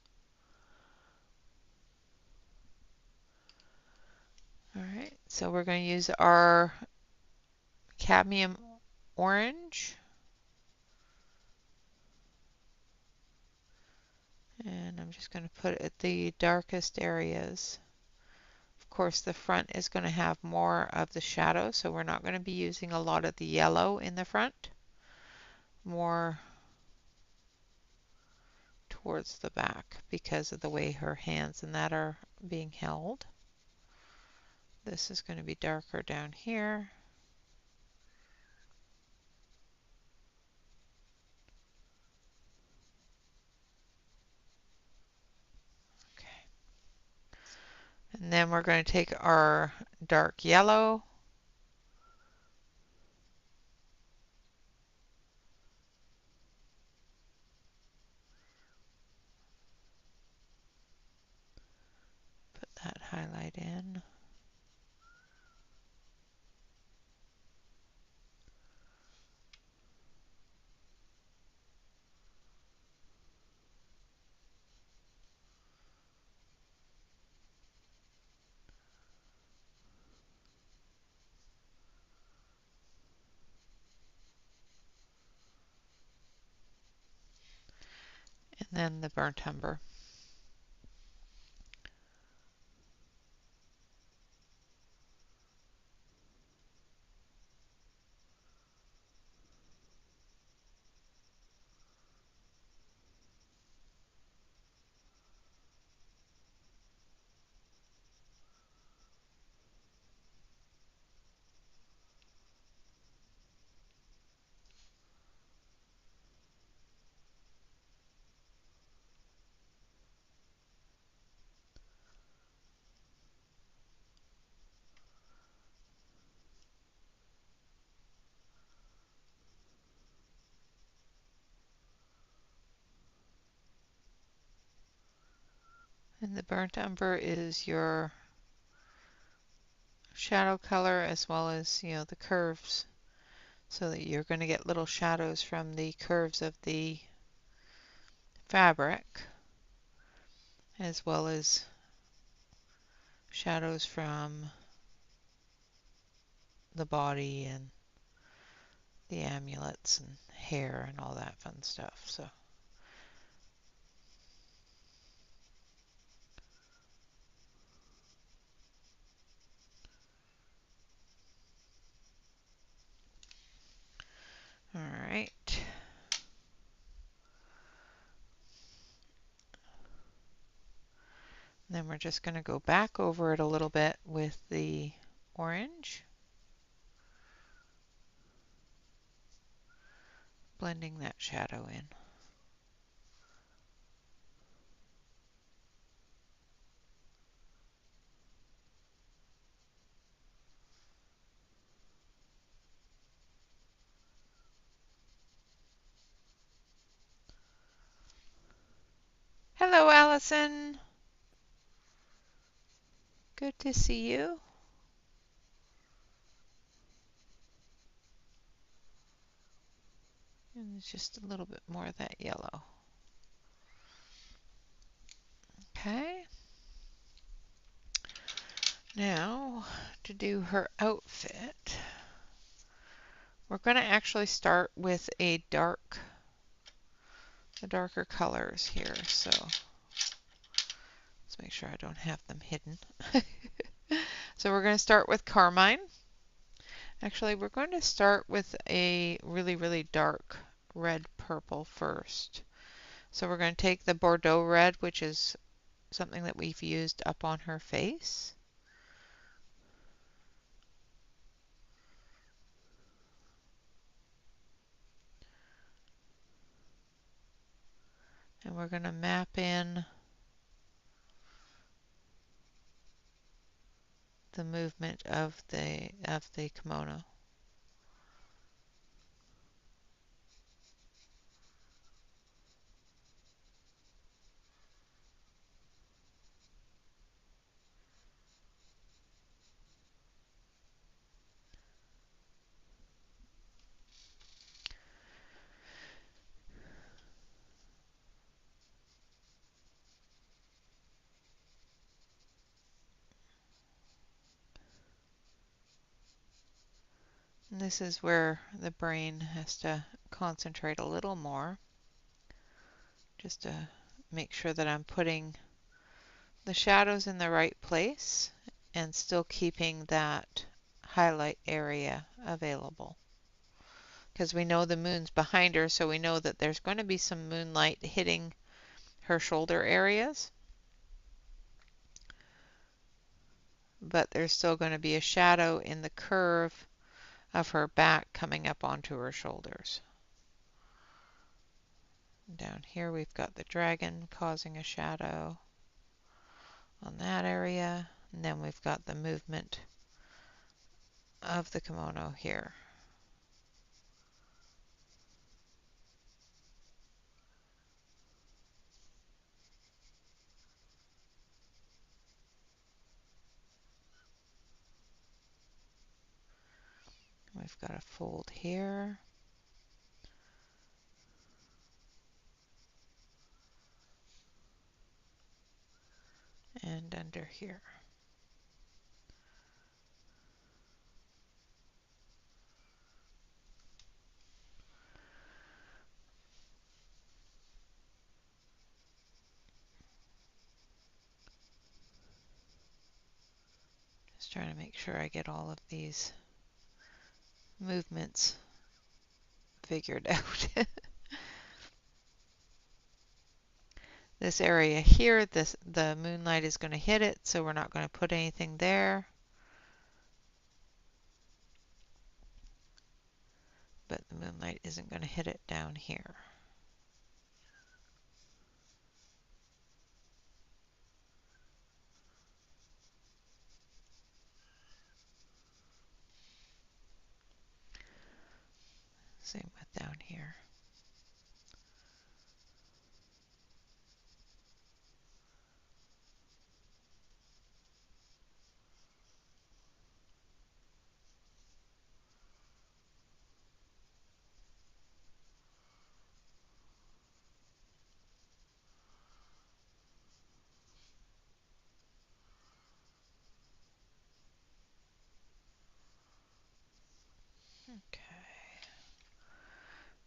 All right, so we're going to use our cadmium orange. And I'm just going to put it at the darkest areas. Of course, the front is going to have more of the shadow, so we're not going to be using a lot of the yellow in the front. More towards the back because of the way her hands and that are being held. This is going to be darker down here. Okay. And then we're going to take our dark yellow. Put that highlight in. And then the burnt umber. And the burnt umber is your shadow color as well as, the curves, so that you're going to get little shadows from the curves of the fabric as well as shadows from the body and the amulets and hair and all that fun stuff. So all right. Then we're just going to go back over it a little bit with the orange, blending that shadow in. Hello, Allison. Good to see you. And just a little bit more of that yellow. Okay. Now, to do her outfit, we're going to actually start with the darker colors here. So let's make sure I don't have them hidden. So we're going to start with carmine. Actually, we're going to start with a really, really dark red purple first. So we're going to take the Bordeaux red, which is something that we've used up on her face. And we're going to map in the movement of the kimono. And this is where the brain has to concentrate a little more, just to make sure that I'm putting the shadows in the right place and still keeping that highlight area available. Because we know the moon's behind her, so we know that there's going to be some moonlight hitting her shoulder areas. But there's still going to be a shadow in the curve of her back coming up onto her shoulders. Down here we've got the dragon causing a shadow on that area, and then we've got the movement of the kimono here. We've got a fold here. And under here. Just trying to make sure I get all of these movements figured out. This area here, the moonlight is going to hit it, so we're not going to put anything there. But the moonlight isn't going to hit it down here. Same with down here. Okay.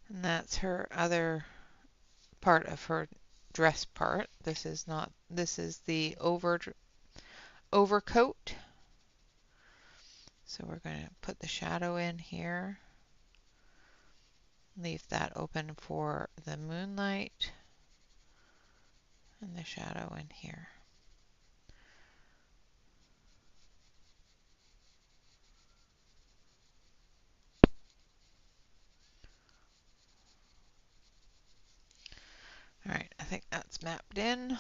And that's her other part of her dress part. This is not, this is the overcoat. So we're going to put the shadow in here. Leave that open for the moonlight and the shadow in here. All right, I think that's mapped in.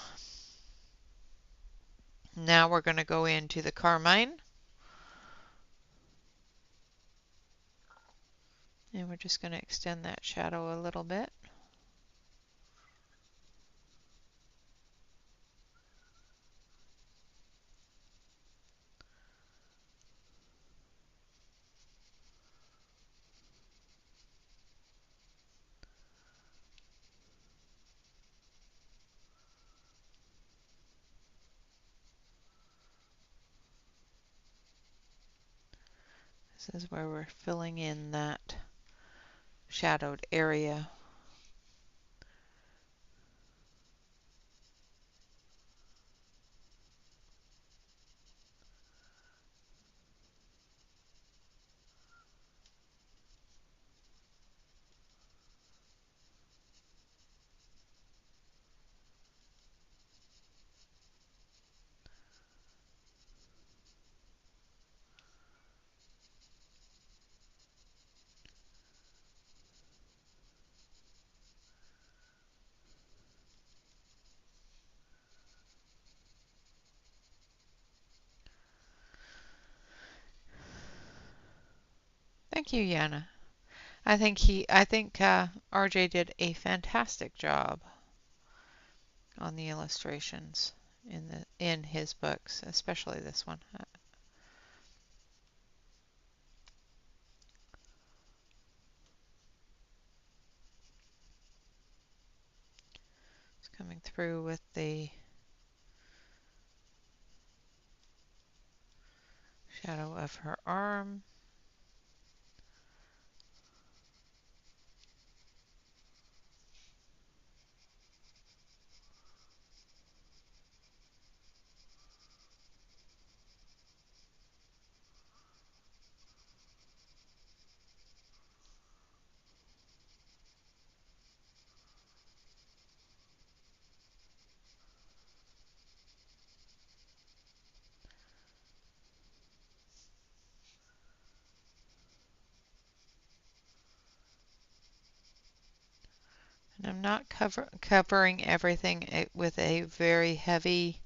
Now we're going to go into the carmine. And we're just going to extend that shadow a little bit. This is where we're filling in that shadowed area. Thank you, Yana. I think RJ did a fantastic job on the illustrations in his books, especially this one. It's coming through with the shadow of her arm. And I'm not covering everything with a very heavy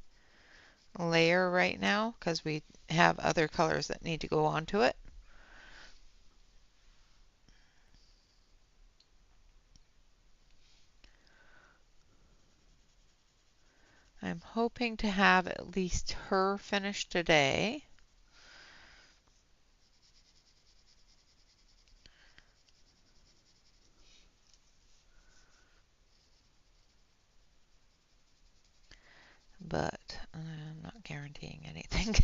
layer right now because we have other colors that need to go onto it. I'm hoping to have at least her finished today. But I'm not guaranteeing anything.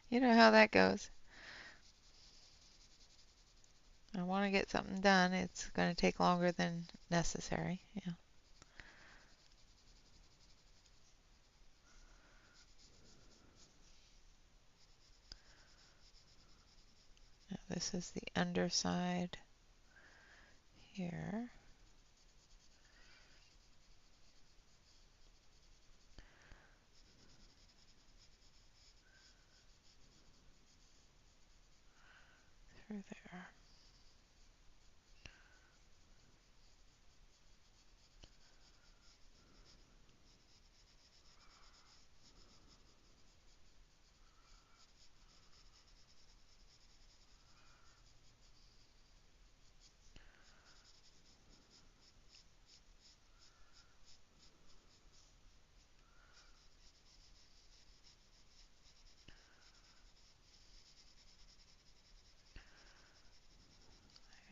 You know how that goes. I want to get something done. It's going to take longer than necessary. Yeah. Now this is the underside here. Through there.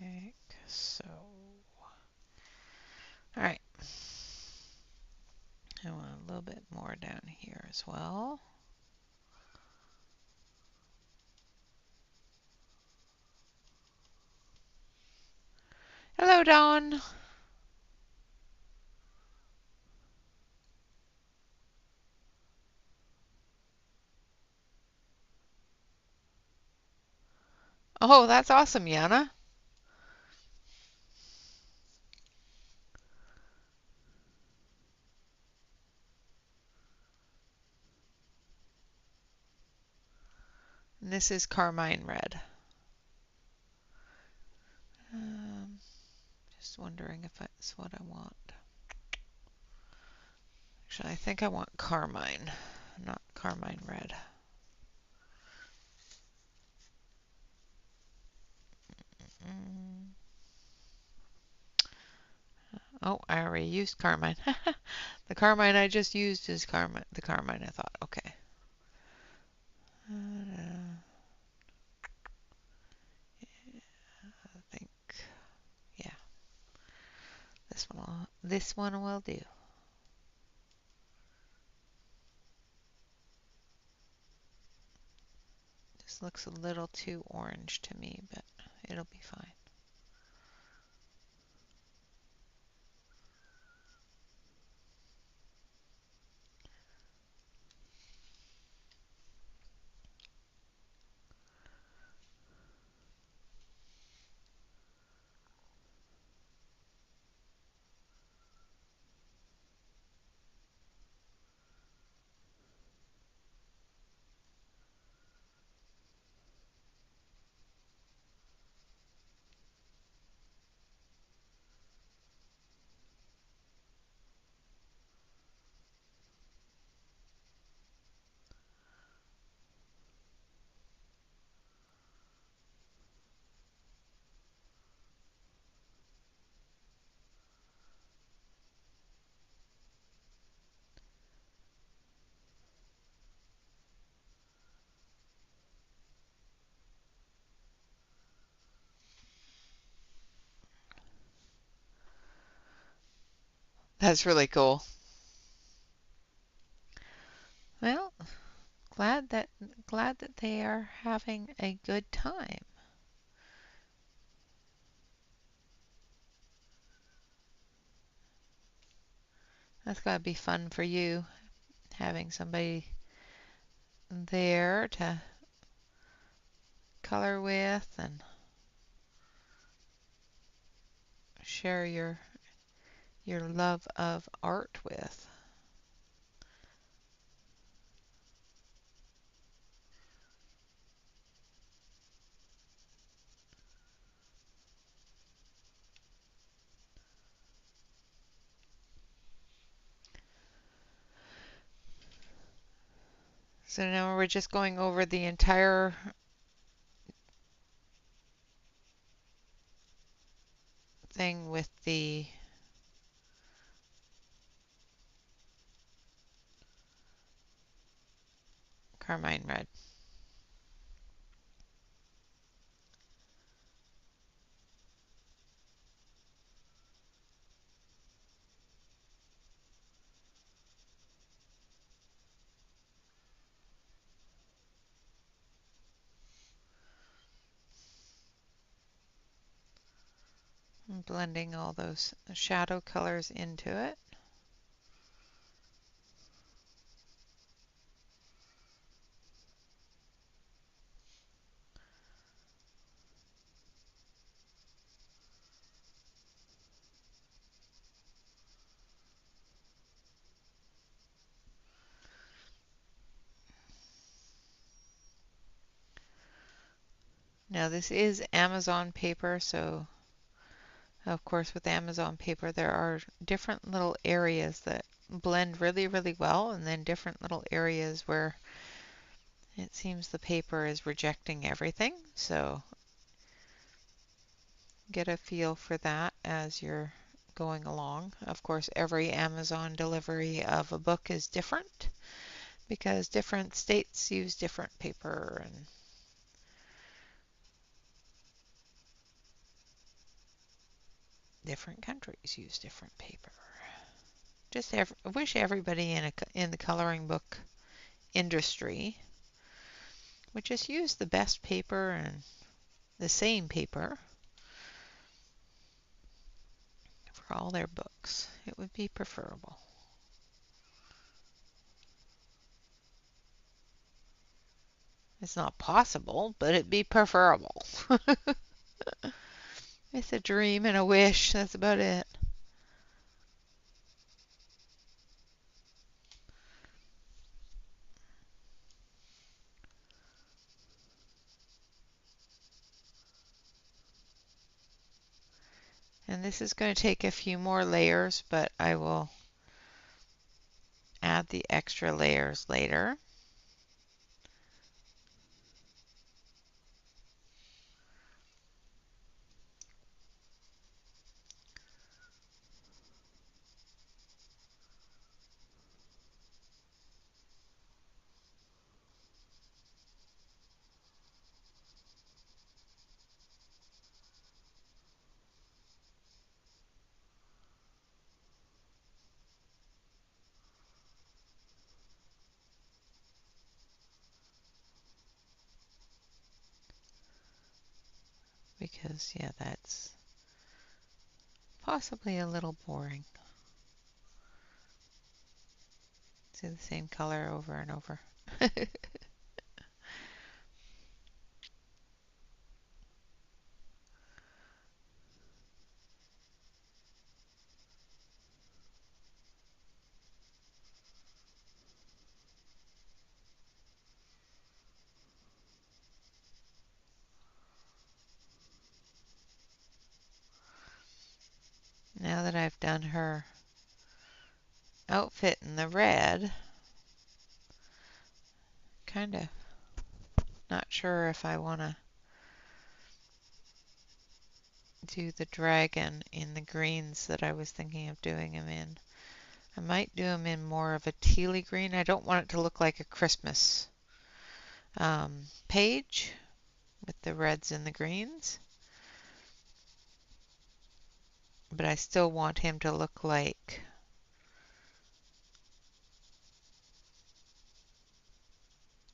Like so. Alright. I want a little bit more down here as well. Hello, Dawn. Oh, that's awesome, Yana. And this is carmine red. Just wondering if that's what I want. Actually, I think I want carmine, not carmine red. Oh, I already used carmine. The carmine I just used is the carmine I thought. Okay. I think, yeah, this one will do. This looks a little too orange to me, but it'll be fine. That's really cool. Well, glad that they are having a good time. That's got to be fun for you, having somebody there to color with and share your love of art with. So now we're just going over the entire thing with the carmine red. And blending all those shadow colors into it. Now this is Amazon paper, so of course with Amazon paper there are different little areas that blend really, really well, and then different little areas where it seems the paper is rejecting everything. So get a feel for that as you're going along. Of course, every Amazon delivery of a book is different because different states use different paper and different countries use different paper. I wish everybody in the coloring book industry would just use the best paper and the same paper for all their books. It would be preferable. It's not possible, but it'd be preferable. It's a dream and a wish. That's about it. And this is going to take a few more layers, but I will add the extra layers later. because, yeah, that's possibly a little boring. See the same color over and over. Now that I've done her outfit in the red, kind of not sure if I want to do the dragon in the greens that I was thinking of doing him in. I might do him in more of a tealy green. I don't want it to look like a Christmas page with the reds and the greens, but I still want him to look like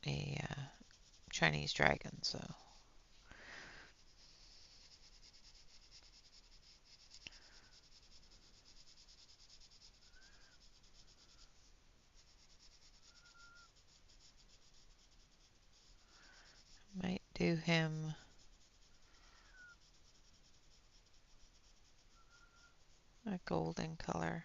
a Chinese dragon. So might do him a golden color.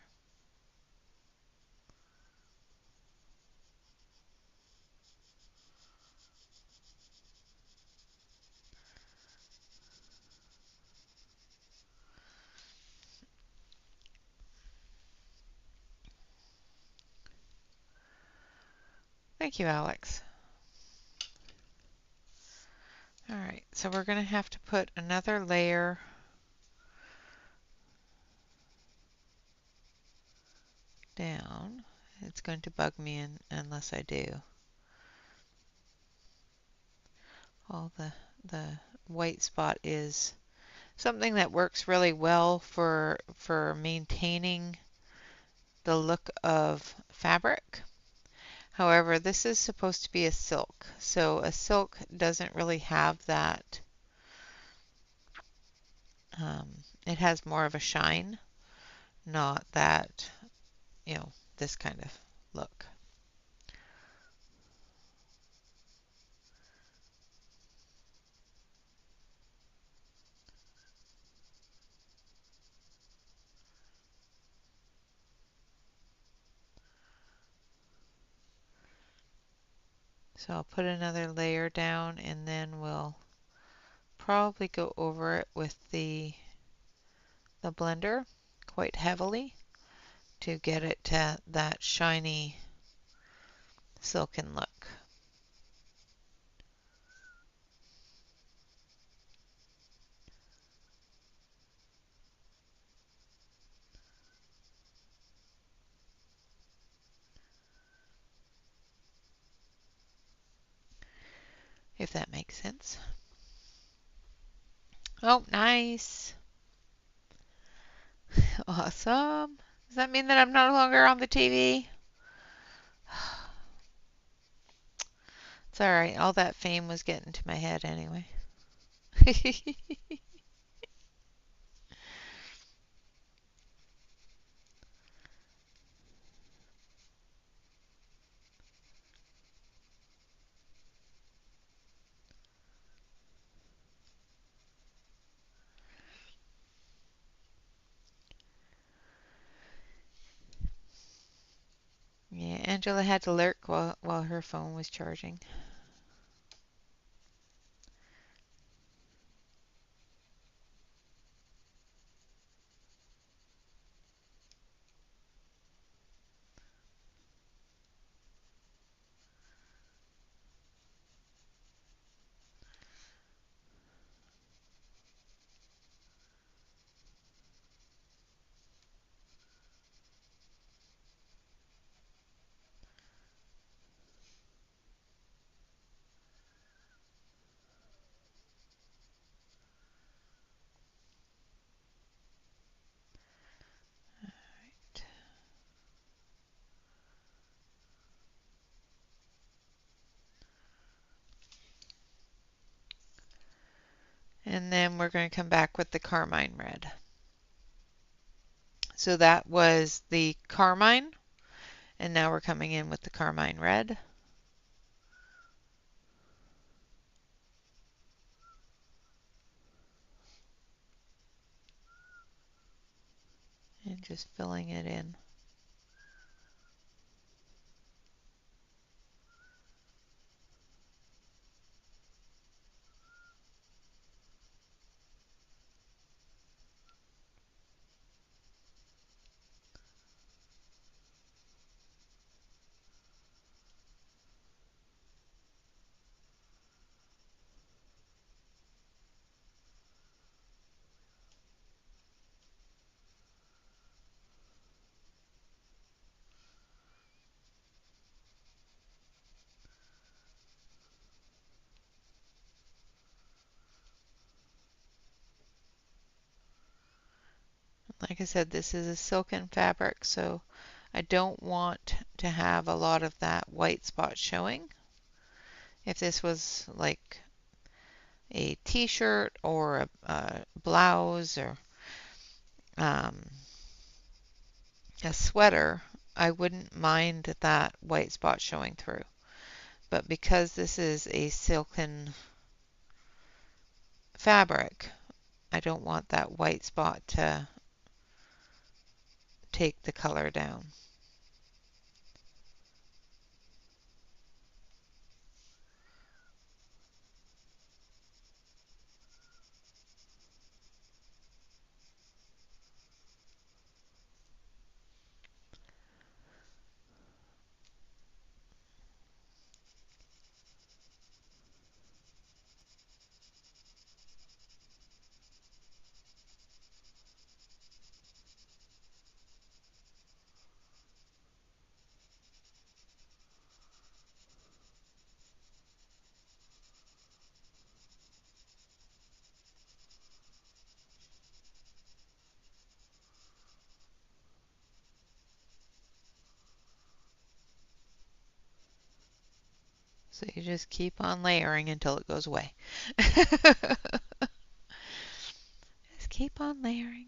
Thank you, Alex. All right, so we're going to have to put another layer down. It's going to bug me unless I do. All the white spot is something that works really well for maintaining the look of fabric. However, this is supposed to be a silk, so a silk doesn't really have that. It has more of a shine, not that, this kind of look. So I'll put another layer down and then we'll probably go over it with the blender quite heavily to get it to that shiny silken look. If that makes sense. Oh, nice. Awesome. Does that mean that I'm no longer on the TV? It's alright. All that fame was getting to my head anyway. Yeah, Angela had to lurk while her phone was charging. And then we're going to come back with the carmine red. So that was the carmine, and now we're coming in with the carmine red. And just filling it in. Like I said, this is a silken fabric, so I don't want to have a lot of that white spot showing. If this was like a t-shirt or a blouse or um, a sweater, I wouldn't mind that white spot showing through. But because this is a silken fabric, I don't want that white spot to take the color down. So you just keep on layering until it goes away. Just keep on layering.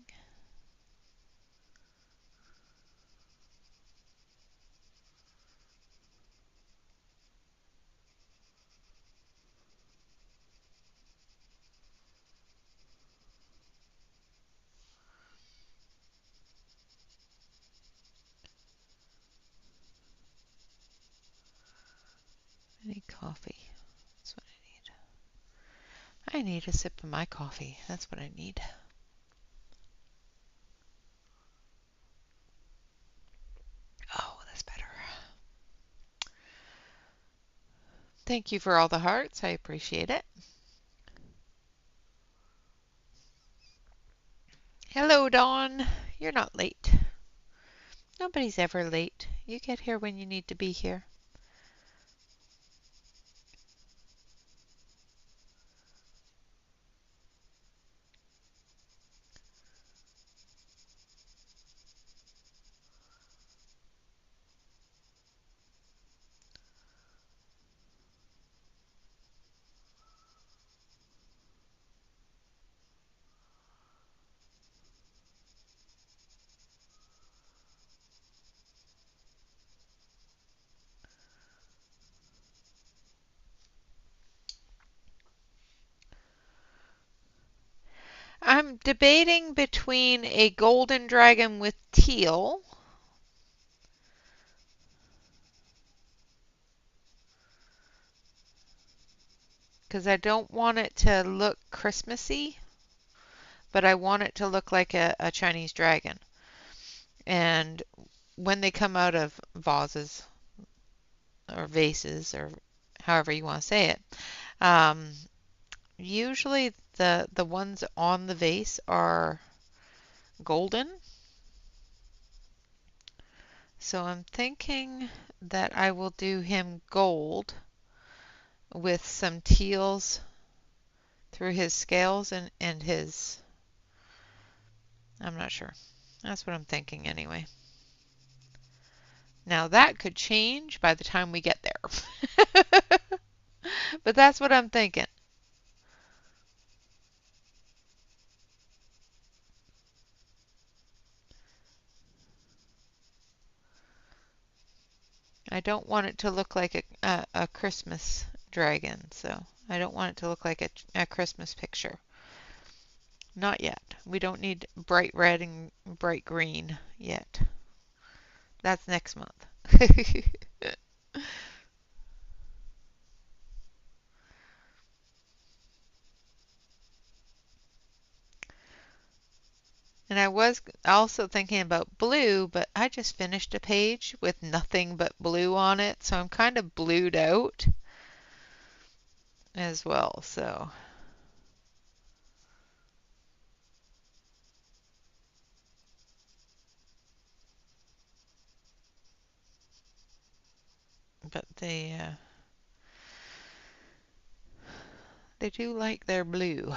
I need coffee. That's what I need. I need a sip of my coffee. That's what I need. Oh, that's better. Thank you for all the hearts. I appreciate it. Hello, Dawn. You're not late. Nobody's ever late. You get here when you need to be here. I'm debating between a golden dragon with teal because I don't want it to look Christmassy, but I want it to look like a Chinese dragon. And when they come out of vases or vases or however you want to say it, um, usually the ones on the vase are golden. So I'm thinking that I will do him gold with some teals through his scales and his, I'm not sure. That's what I'm thinking anyway. Now that could change by the time we get there. But that's what I'm thinking. I don't want it to look like a Christmas dragon, so I don't want it to look like a Christmas picture. Not yet. We don't need bright red and bright green yet. That's next month. And I was also thinking about blue, but I just finished a page with nothing but blue on it, so I'm kind of blued out as well. So, but they do like their blue.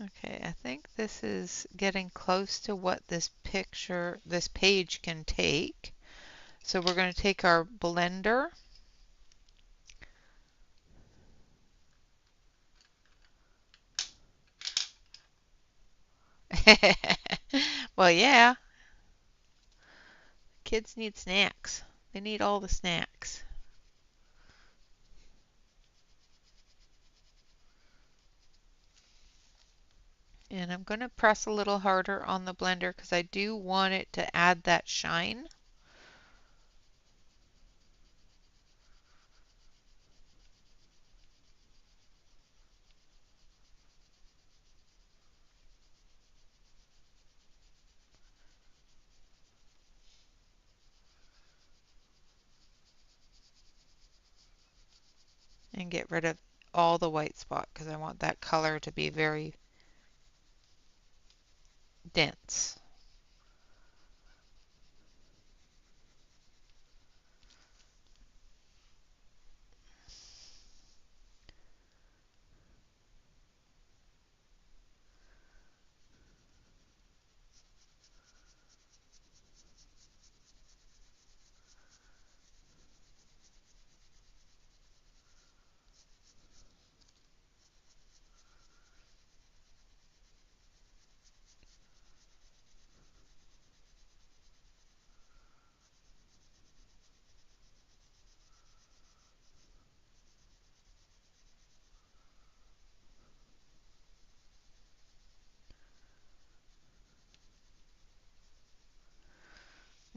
Okay, I think this is getting close to what this page can take. So we're going to take our blender. Well, yeah, kids need snacks. They need all the snacks. And I'm going to press a little harder on the blender because I do want it to add that shine. And get rid of all the white spot because I want that color to be very dense.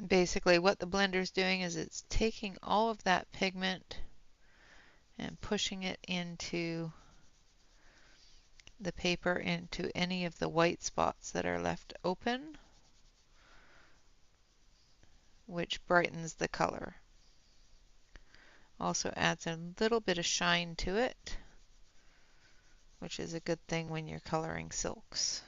Basically what the blender is doing is it's taking all of that pigment and pushing it into the paper, into any of the white spots that are left open, which brightens the color. Also adds a little bit of shine to it, which is a good thing when you're coloring silks.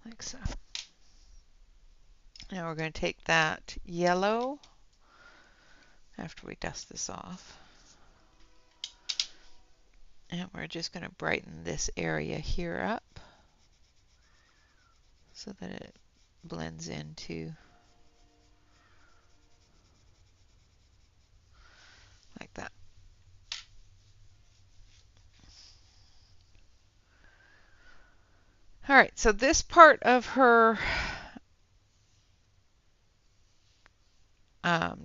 Like so. Now we're going to take that yellow after we dust this off. And we're just going to brighten this area here up so that it blends into like that. All right, so this part of her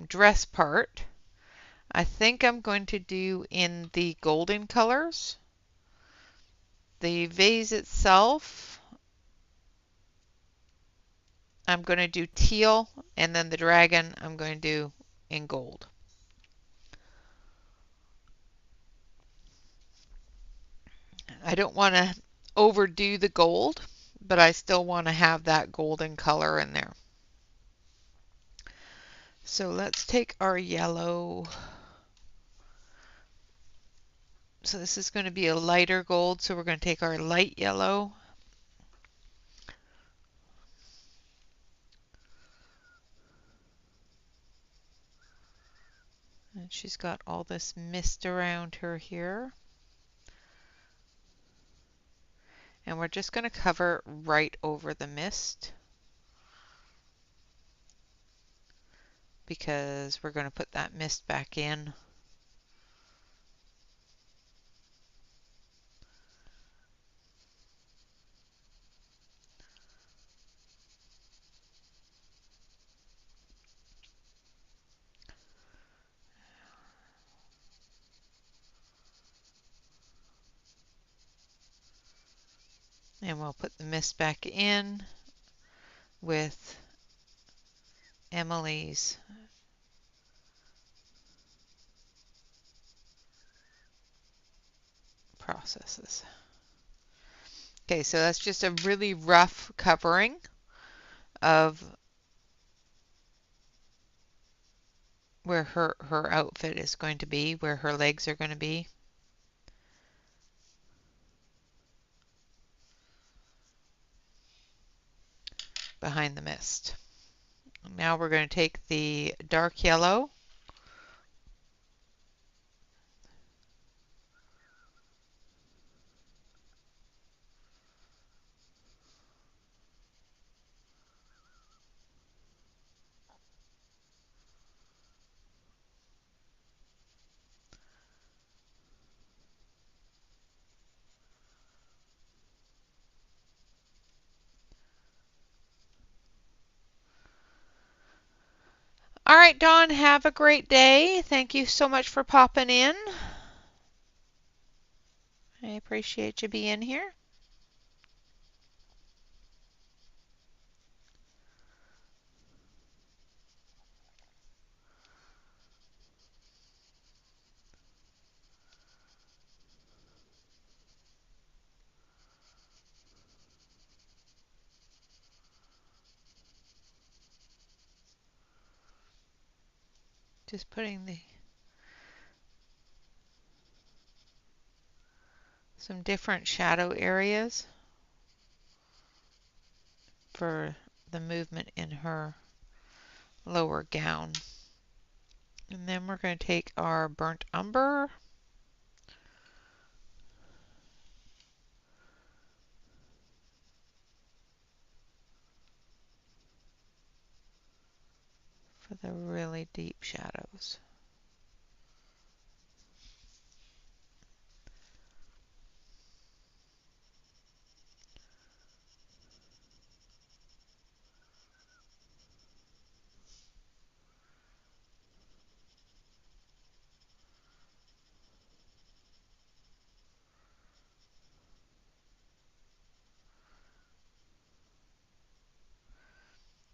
dress part, I think I'm going to do in the golden colors. The vase itself, I'm going to do teal, and then the dragon I'm going to do in gold. I don't want to overdo the gold, but I still want to have that golden color in there. So let's take our yellow. So this is going to be a lighter gold, so we're going to take our light yellow. And she's got all this mist around her here. And we're just going to cover right over the mist because we're going to put that mist back in. And we'll put the mist back in with Emily's processes. Okay, so that's just a really rough covering of where her outfit is going to be, where her legs are going to be. Behind the mist. Now we're going to take the dark yellow All right, Dawn, have a great day. Thank you so much for popping in. I appreciate you being here. Just putting some different shadow areas for the movement in her lower gown. And then we're going to take our burnt umber for the really deep shadows.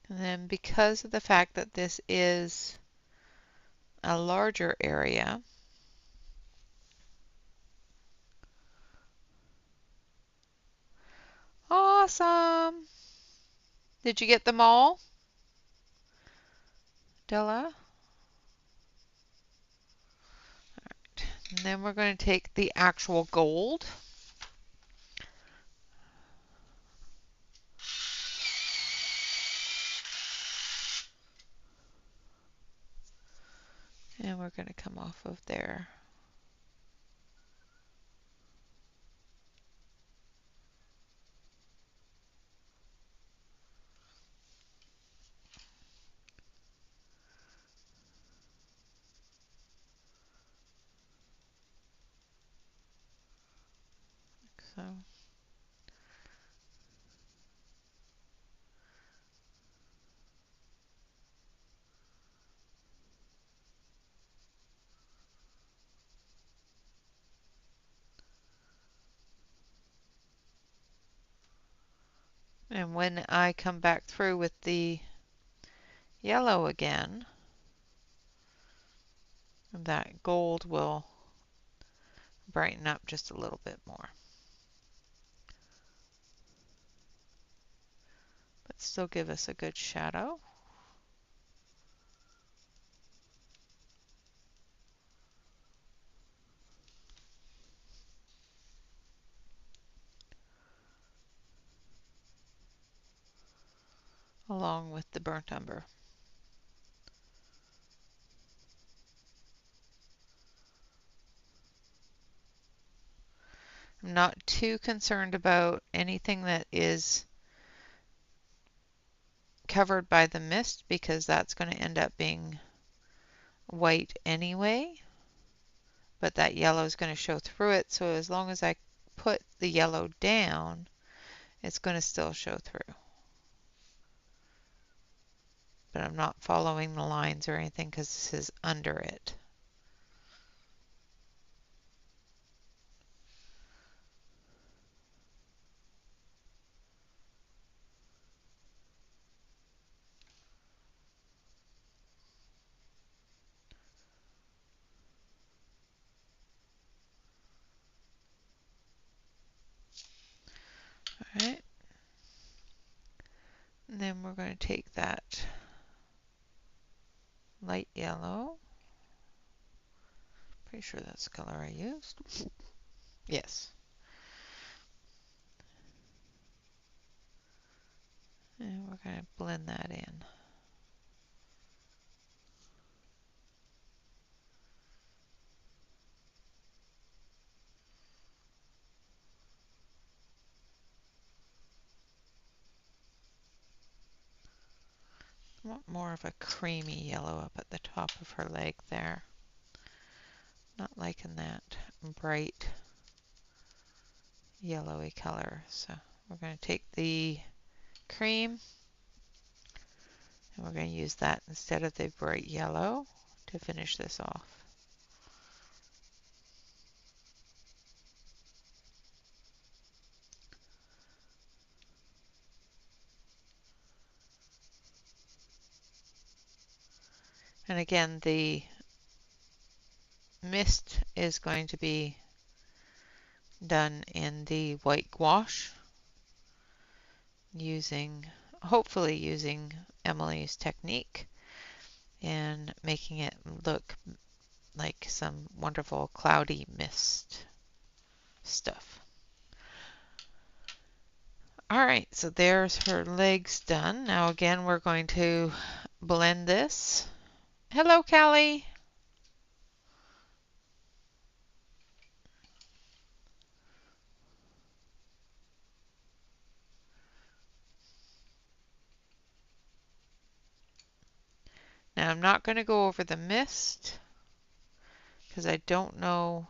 And then because of the fact that this is a larger area, awesome! Did you get them all, Della? And then we're going to take the actual gold. And we're going to come off of there. So. And when I come back through with the yellow again, that gold will brighten up just a little bit more. But still give us a good shadow. Along with the burnt umber. I'm not too concerned about anything that is covered by the mist because that's going to end up being white anyway, but that yellow is going to show through it, so as long as I put the yellow down, it's going to still show through. But I'm not following the lines or anything because this is under it. All right. And then we're going to take that light yellow. Pretty sure that's the color I used. Yes. And we're going to blend that in. I want more of a creamy yellow up at the top of her leg there. Not liking that bright yellowy color. So we're going to take the cream and we're going to use that instead of the bright yellow to finish this off. And again, the mist is going to be done in the white gouache hopefully using Emily's technique and making it look like some wonderful cloudy mist stuff. Alright, so there's her legs done. Now again, we're going to blend this. Hello, Callie. Now I'm not going to go over the mist because I don't know.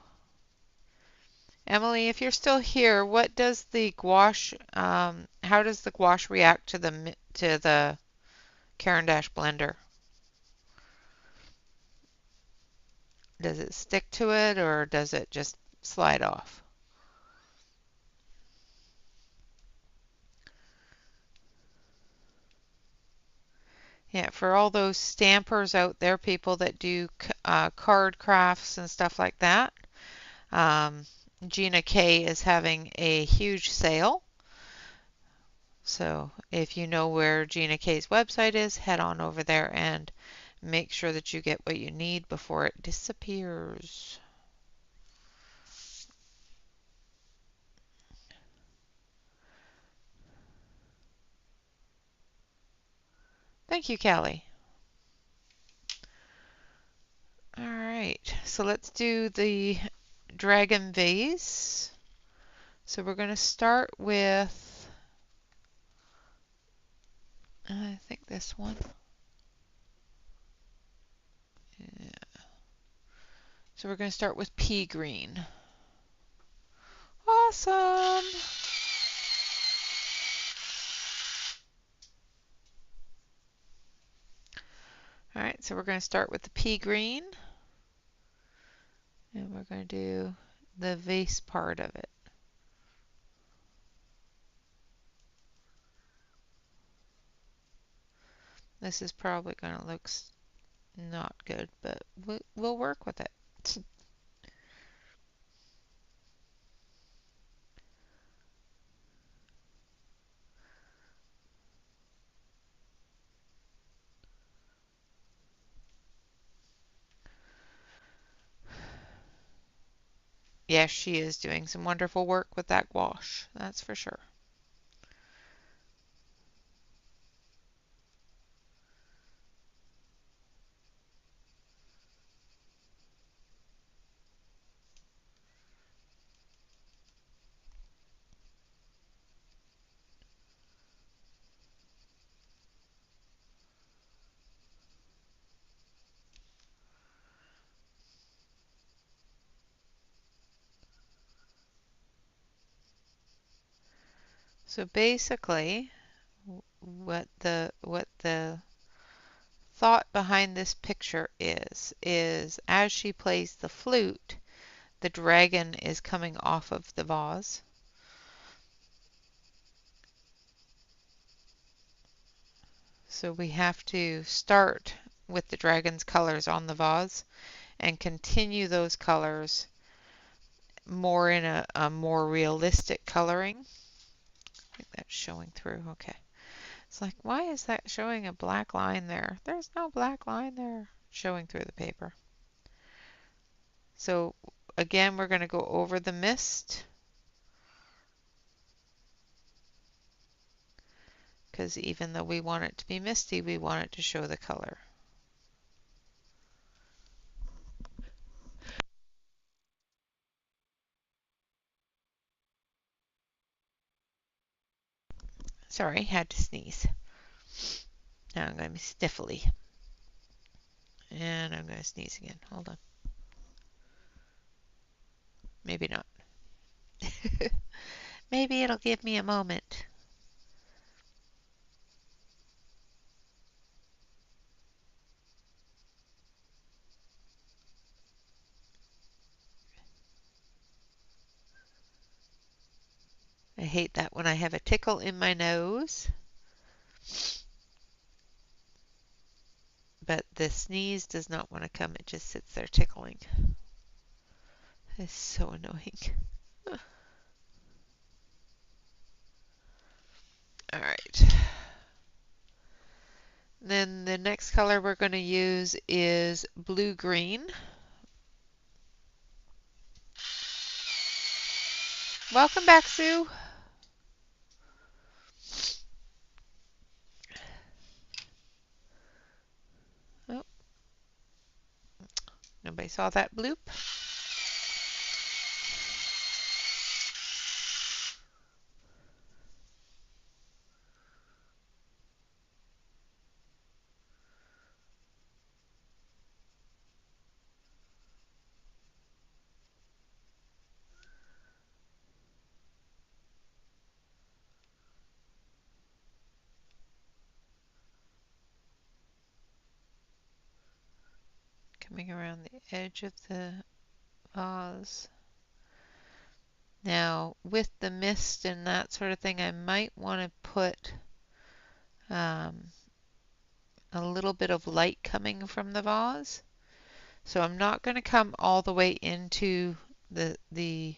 Emily, if you're still here, what does the gouache, how does the gouache react to the Caran d'Ache blender? Does it stick to it or does it just slide off? Yeah, for all those stampers out there, people that do card crafts and stuff like that, Gina K is having a huge sale. So if you know where Gina K's website is, head on over there and make sure that you get what you need before it disappears. Thank you, Callie. All right, so let's do the dragon vase. So we're going to start with, I think this one. Yeah. So we're going to start with pea green. Awesome! All right, so we're going to start with the pea green. And we're going to do the vase part of it. This is probably going to look not good, but we'll work with it. Yes, she is doing some wonderful work with that gouache, that's for sure. So basically, what the thought behind this picture is as she plays the flute, the dragon is coming off of the vase. So we have to start with the dragon's colors on the vase and continue those colors more in a more realistic coloring. I think that's showing through. Okay. It's like, why is that showing a black line there? There's no black line there. Showing through the paper. So again, we're going to go over the mist, because even though we want it to be misty, we want it to show the color. Sorry, had to sneeze. Now I'm going to be sniffly. And I'm going to sneeze again. Hold on. Maybe not. Maybe it'll give me a moment. I hate that when I have a tickle in my nose. But the sneeze does not want to come. It just sits there tickling. It's so annoying. All right. Then the next color we're going to use is blue-green. Welcome back, Sue. Oh, nobody saw that bloop. Coming around the edge of the vase. Now, with the mist and that sort of thing, I might want to put a little bit of light coming from the vase. So I'm not going to come all the way into the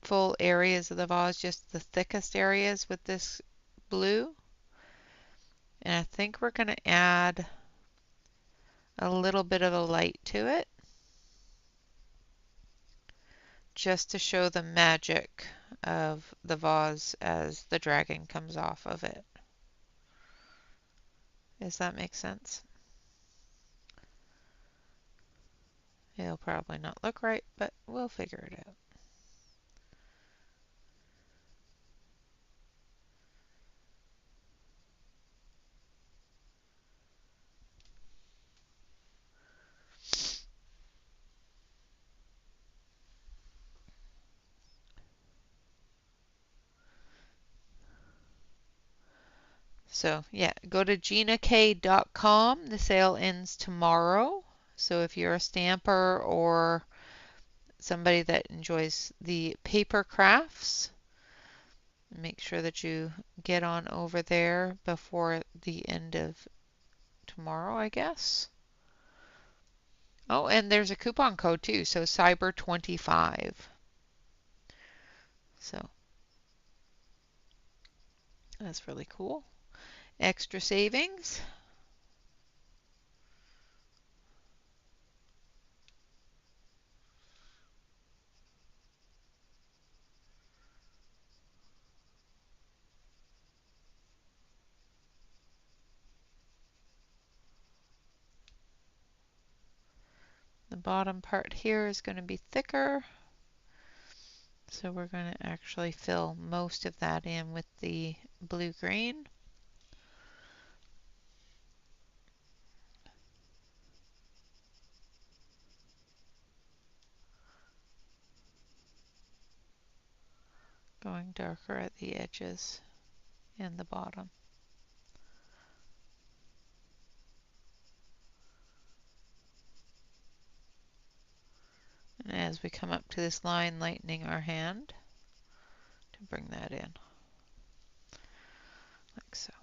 full areas of the vase, just the thickest areas with this blue. And I think we're going to add a little bit of a light to it, just to show the magic of the vase as the dragon comes off of it. Does that make sense? It'll probably not look right, but we'll figure it out. So yeah, go to ginak.com. The sale ends tomorrow. So if you're a stamper or somebody that enjoys the paper crafts, make sure that you get on over there before the end of tomorrow, I guess. Oh, and there's a coupon code too, so Cyber25. So that's really cool. Extra savings. The bottom part here is going to be thicker. So we're going to actually fill most of that in with the blue-green. Going darker at the edges and the bottom. And as we come up to this line, lightening our hand to bring that in, like so.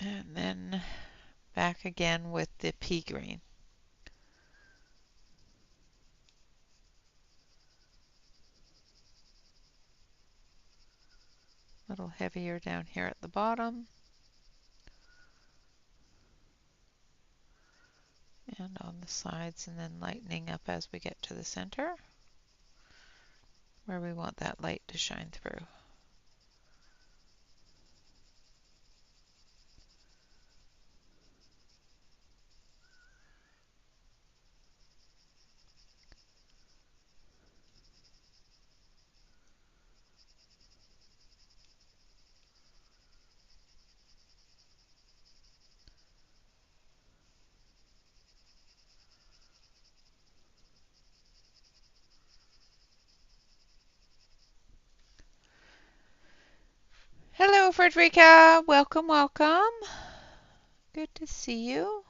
And then back again with the pea green. A little heavier down here at the bottom. And on the sides, and then lightening up as we get to the center where we want that light to shine through. Hello, Frederica. Welcome, welcome. Good to see you.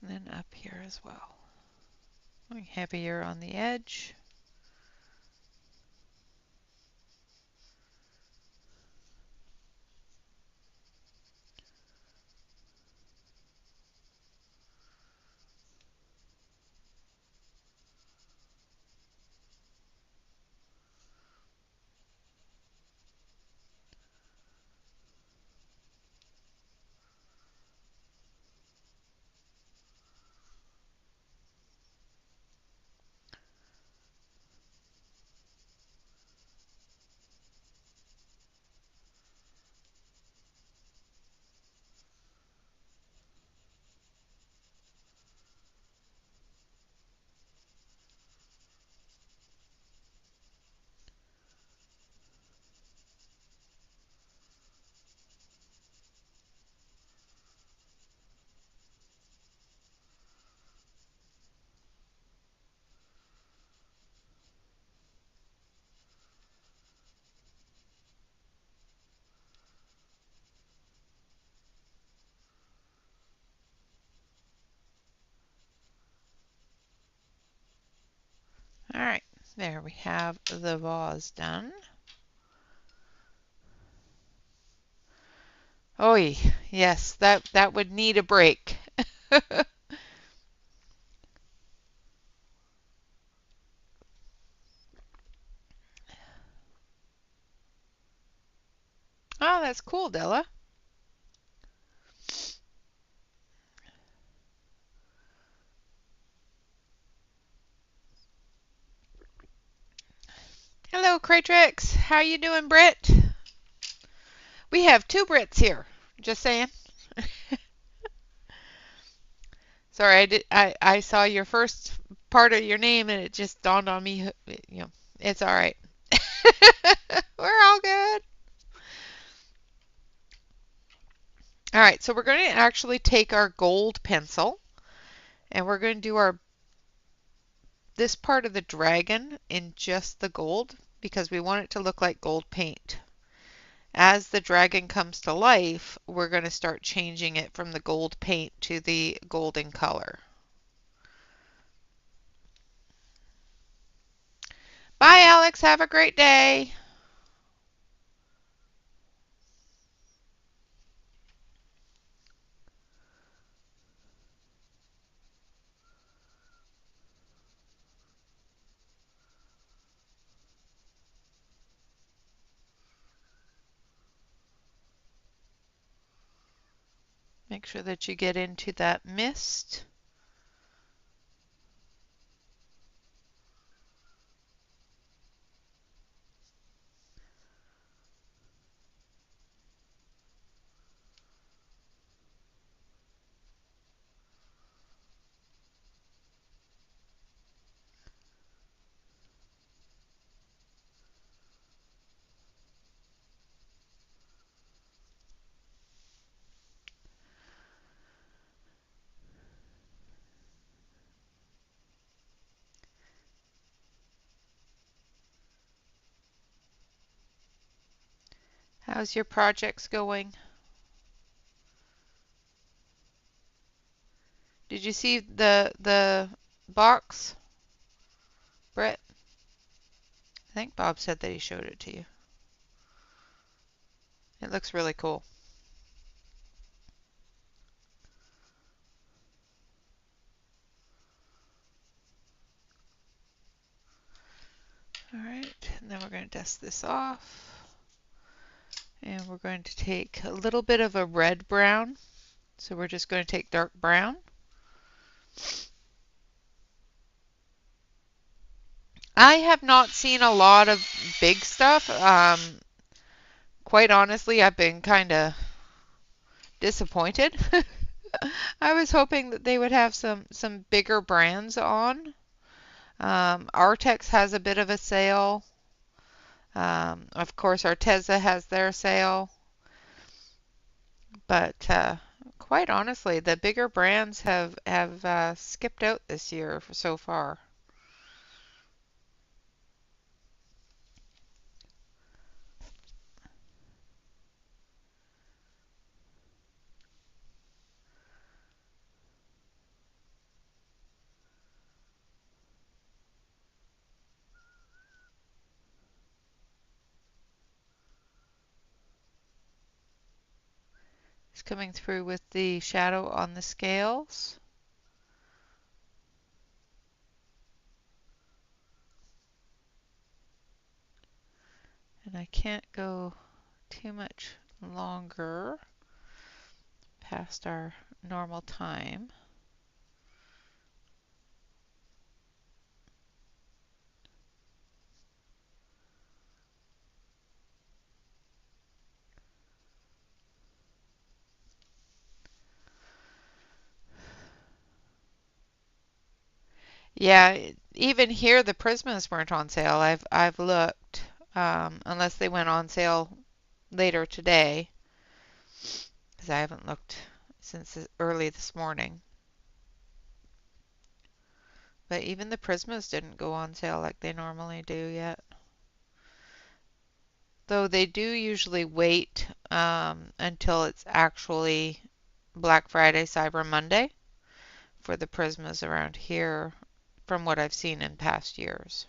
And then up here as well. Going heavier on the edge. All right, there we have the vase done. Oh, yes, that would need a break. Oh, that's cool, Della. Hello, Cratrix. How you doing, Britt? We have two Brits here. Just saying. Sorry, I saw your first part of your name and it just dawned on me. It's all right. We're all good. All right, so we're going to actually take our gold pencil and we're going to do this part of the dragon in just the gold because we want it to look like gold paint. As the dragon comes to life, we're going to start changing it from the gold paint to the golden color. Bye, Alex. Have a great day. Make sure that you get into that mist. How's your projects going? Did you see the box, Brett? I think Bob said that he showed it to you. It looks really cool. All right, and then we're going to dust this off. And we're going to take a little bit of a red brown. So we're just going to take dark brown. I have not seen a lot of big stuff. Quite honestly, I've been kind of disappointed. I was hoping that they would have some bigger brands on. Artex has a bit of a sale. Of course, Arteza has their sale. But quite honestly, the bigger brands have skipped out this year so far. It's coming through with the shadow on the scales. And I can't go too much longer past our normal time. Yeah, even here the Prismas weren't on sale. I've looked, unless they went on sale later today, because I haven't looked since early this morning. But even the Prismas didn't go on sale like they normally do yet. Though they do usually wait until it's actually Black Friday, Cyber Monday for the Prismas around here, from what I've seen in past years.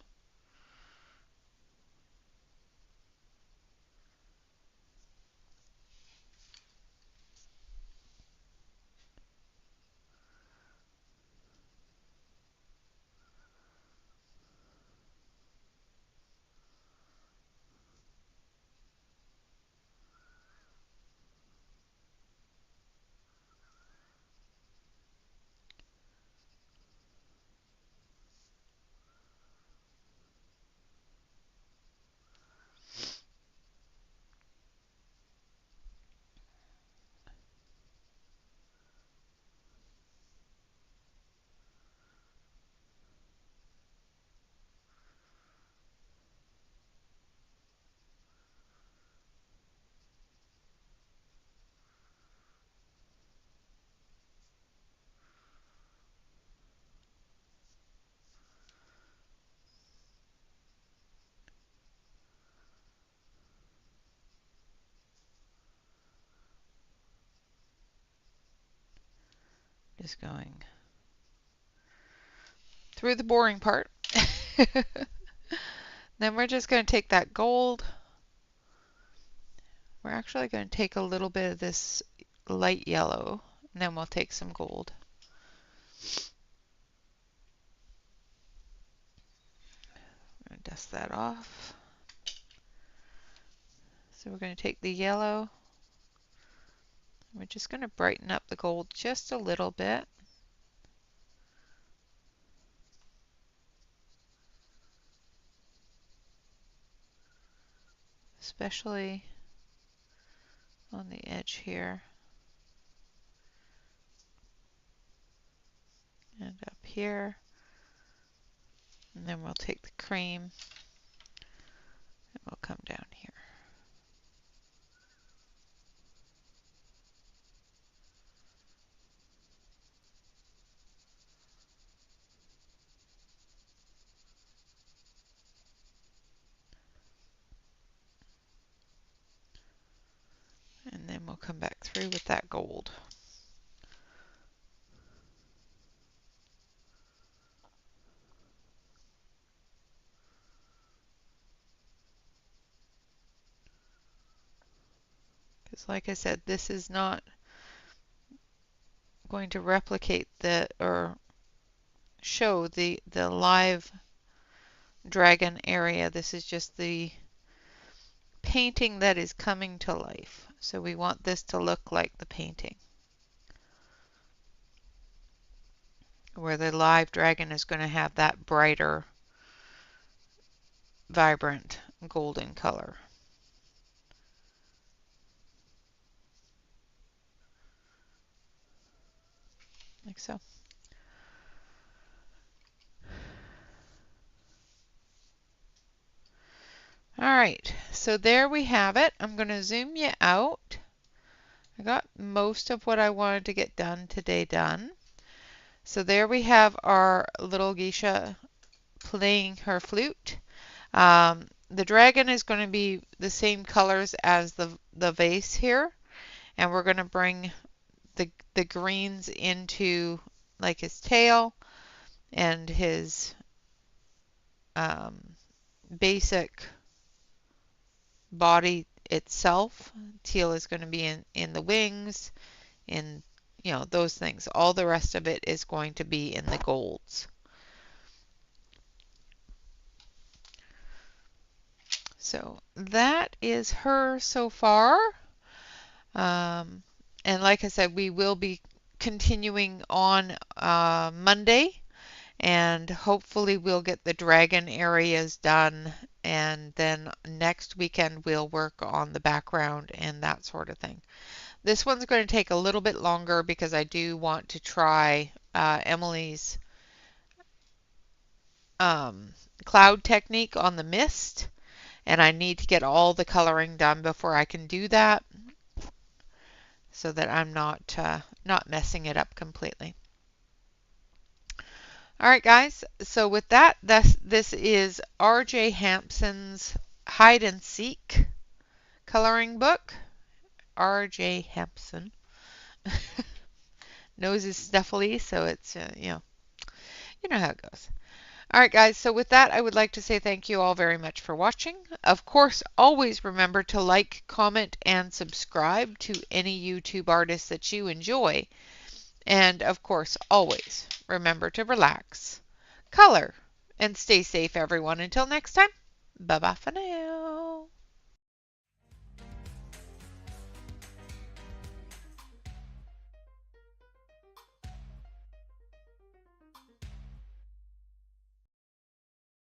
Just going through the boring part. Then we're just going to take that gold. We're actually going to take a little bit of this light yellow, and then we'll take some gold. I'm going to dust that off. So we're going to take the yellow, We're just going to brighten up the gold just a little bit. Especially on the edge here and up here. And then we'll take the cream and we'll come down here. And then we'll come back through with that gold. Because like I said, this is not going to replicate or show the live dragon area. This is just the painting that is coming to life. So we want this to look like the painting, where the live dragon is going to have that brighter, vibrant golden color. Like so. All right, so there we have it. I'm going to zoom you out. I got most of what I wanted to get done today done. So there we have our little geisha playing her flute. The dragon is going to be the same colors as the vase here, and we're going to bring the greens into like his tail and his basic body itself. Teal is going to be in the wings, in those things. All the rest of it is going to be in the golds. So that is her so far. And like I said, we will be continuing on Monday, and hopefully we'll get the dragon areas done, and then next weekend we'll work on the background and that sort of thing. This one's going to take a little bit longer because I do want to try Emily's cloud technique on the mist, and I need to get all the coloring done before I can do that, so that I'm not messing it up completely. All right, guys. So with that, this is R.J. Hampson's Hide and Seek coloring book. R.J. Hampson. Nose is snuffly, so it's you know how it goes. All right, guys. So with that, I would like to say thank you all very much for watching. Of course, always remember to like, comment, and subscribe to any YouTube artist that you enjoy. And of course, always remember to relax, color, and stay safe, everyone. Until next time, bye-bye for now.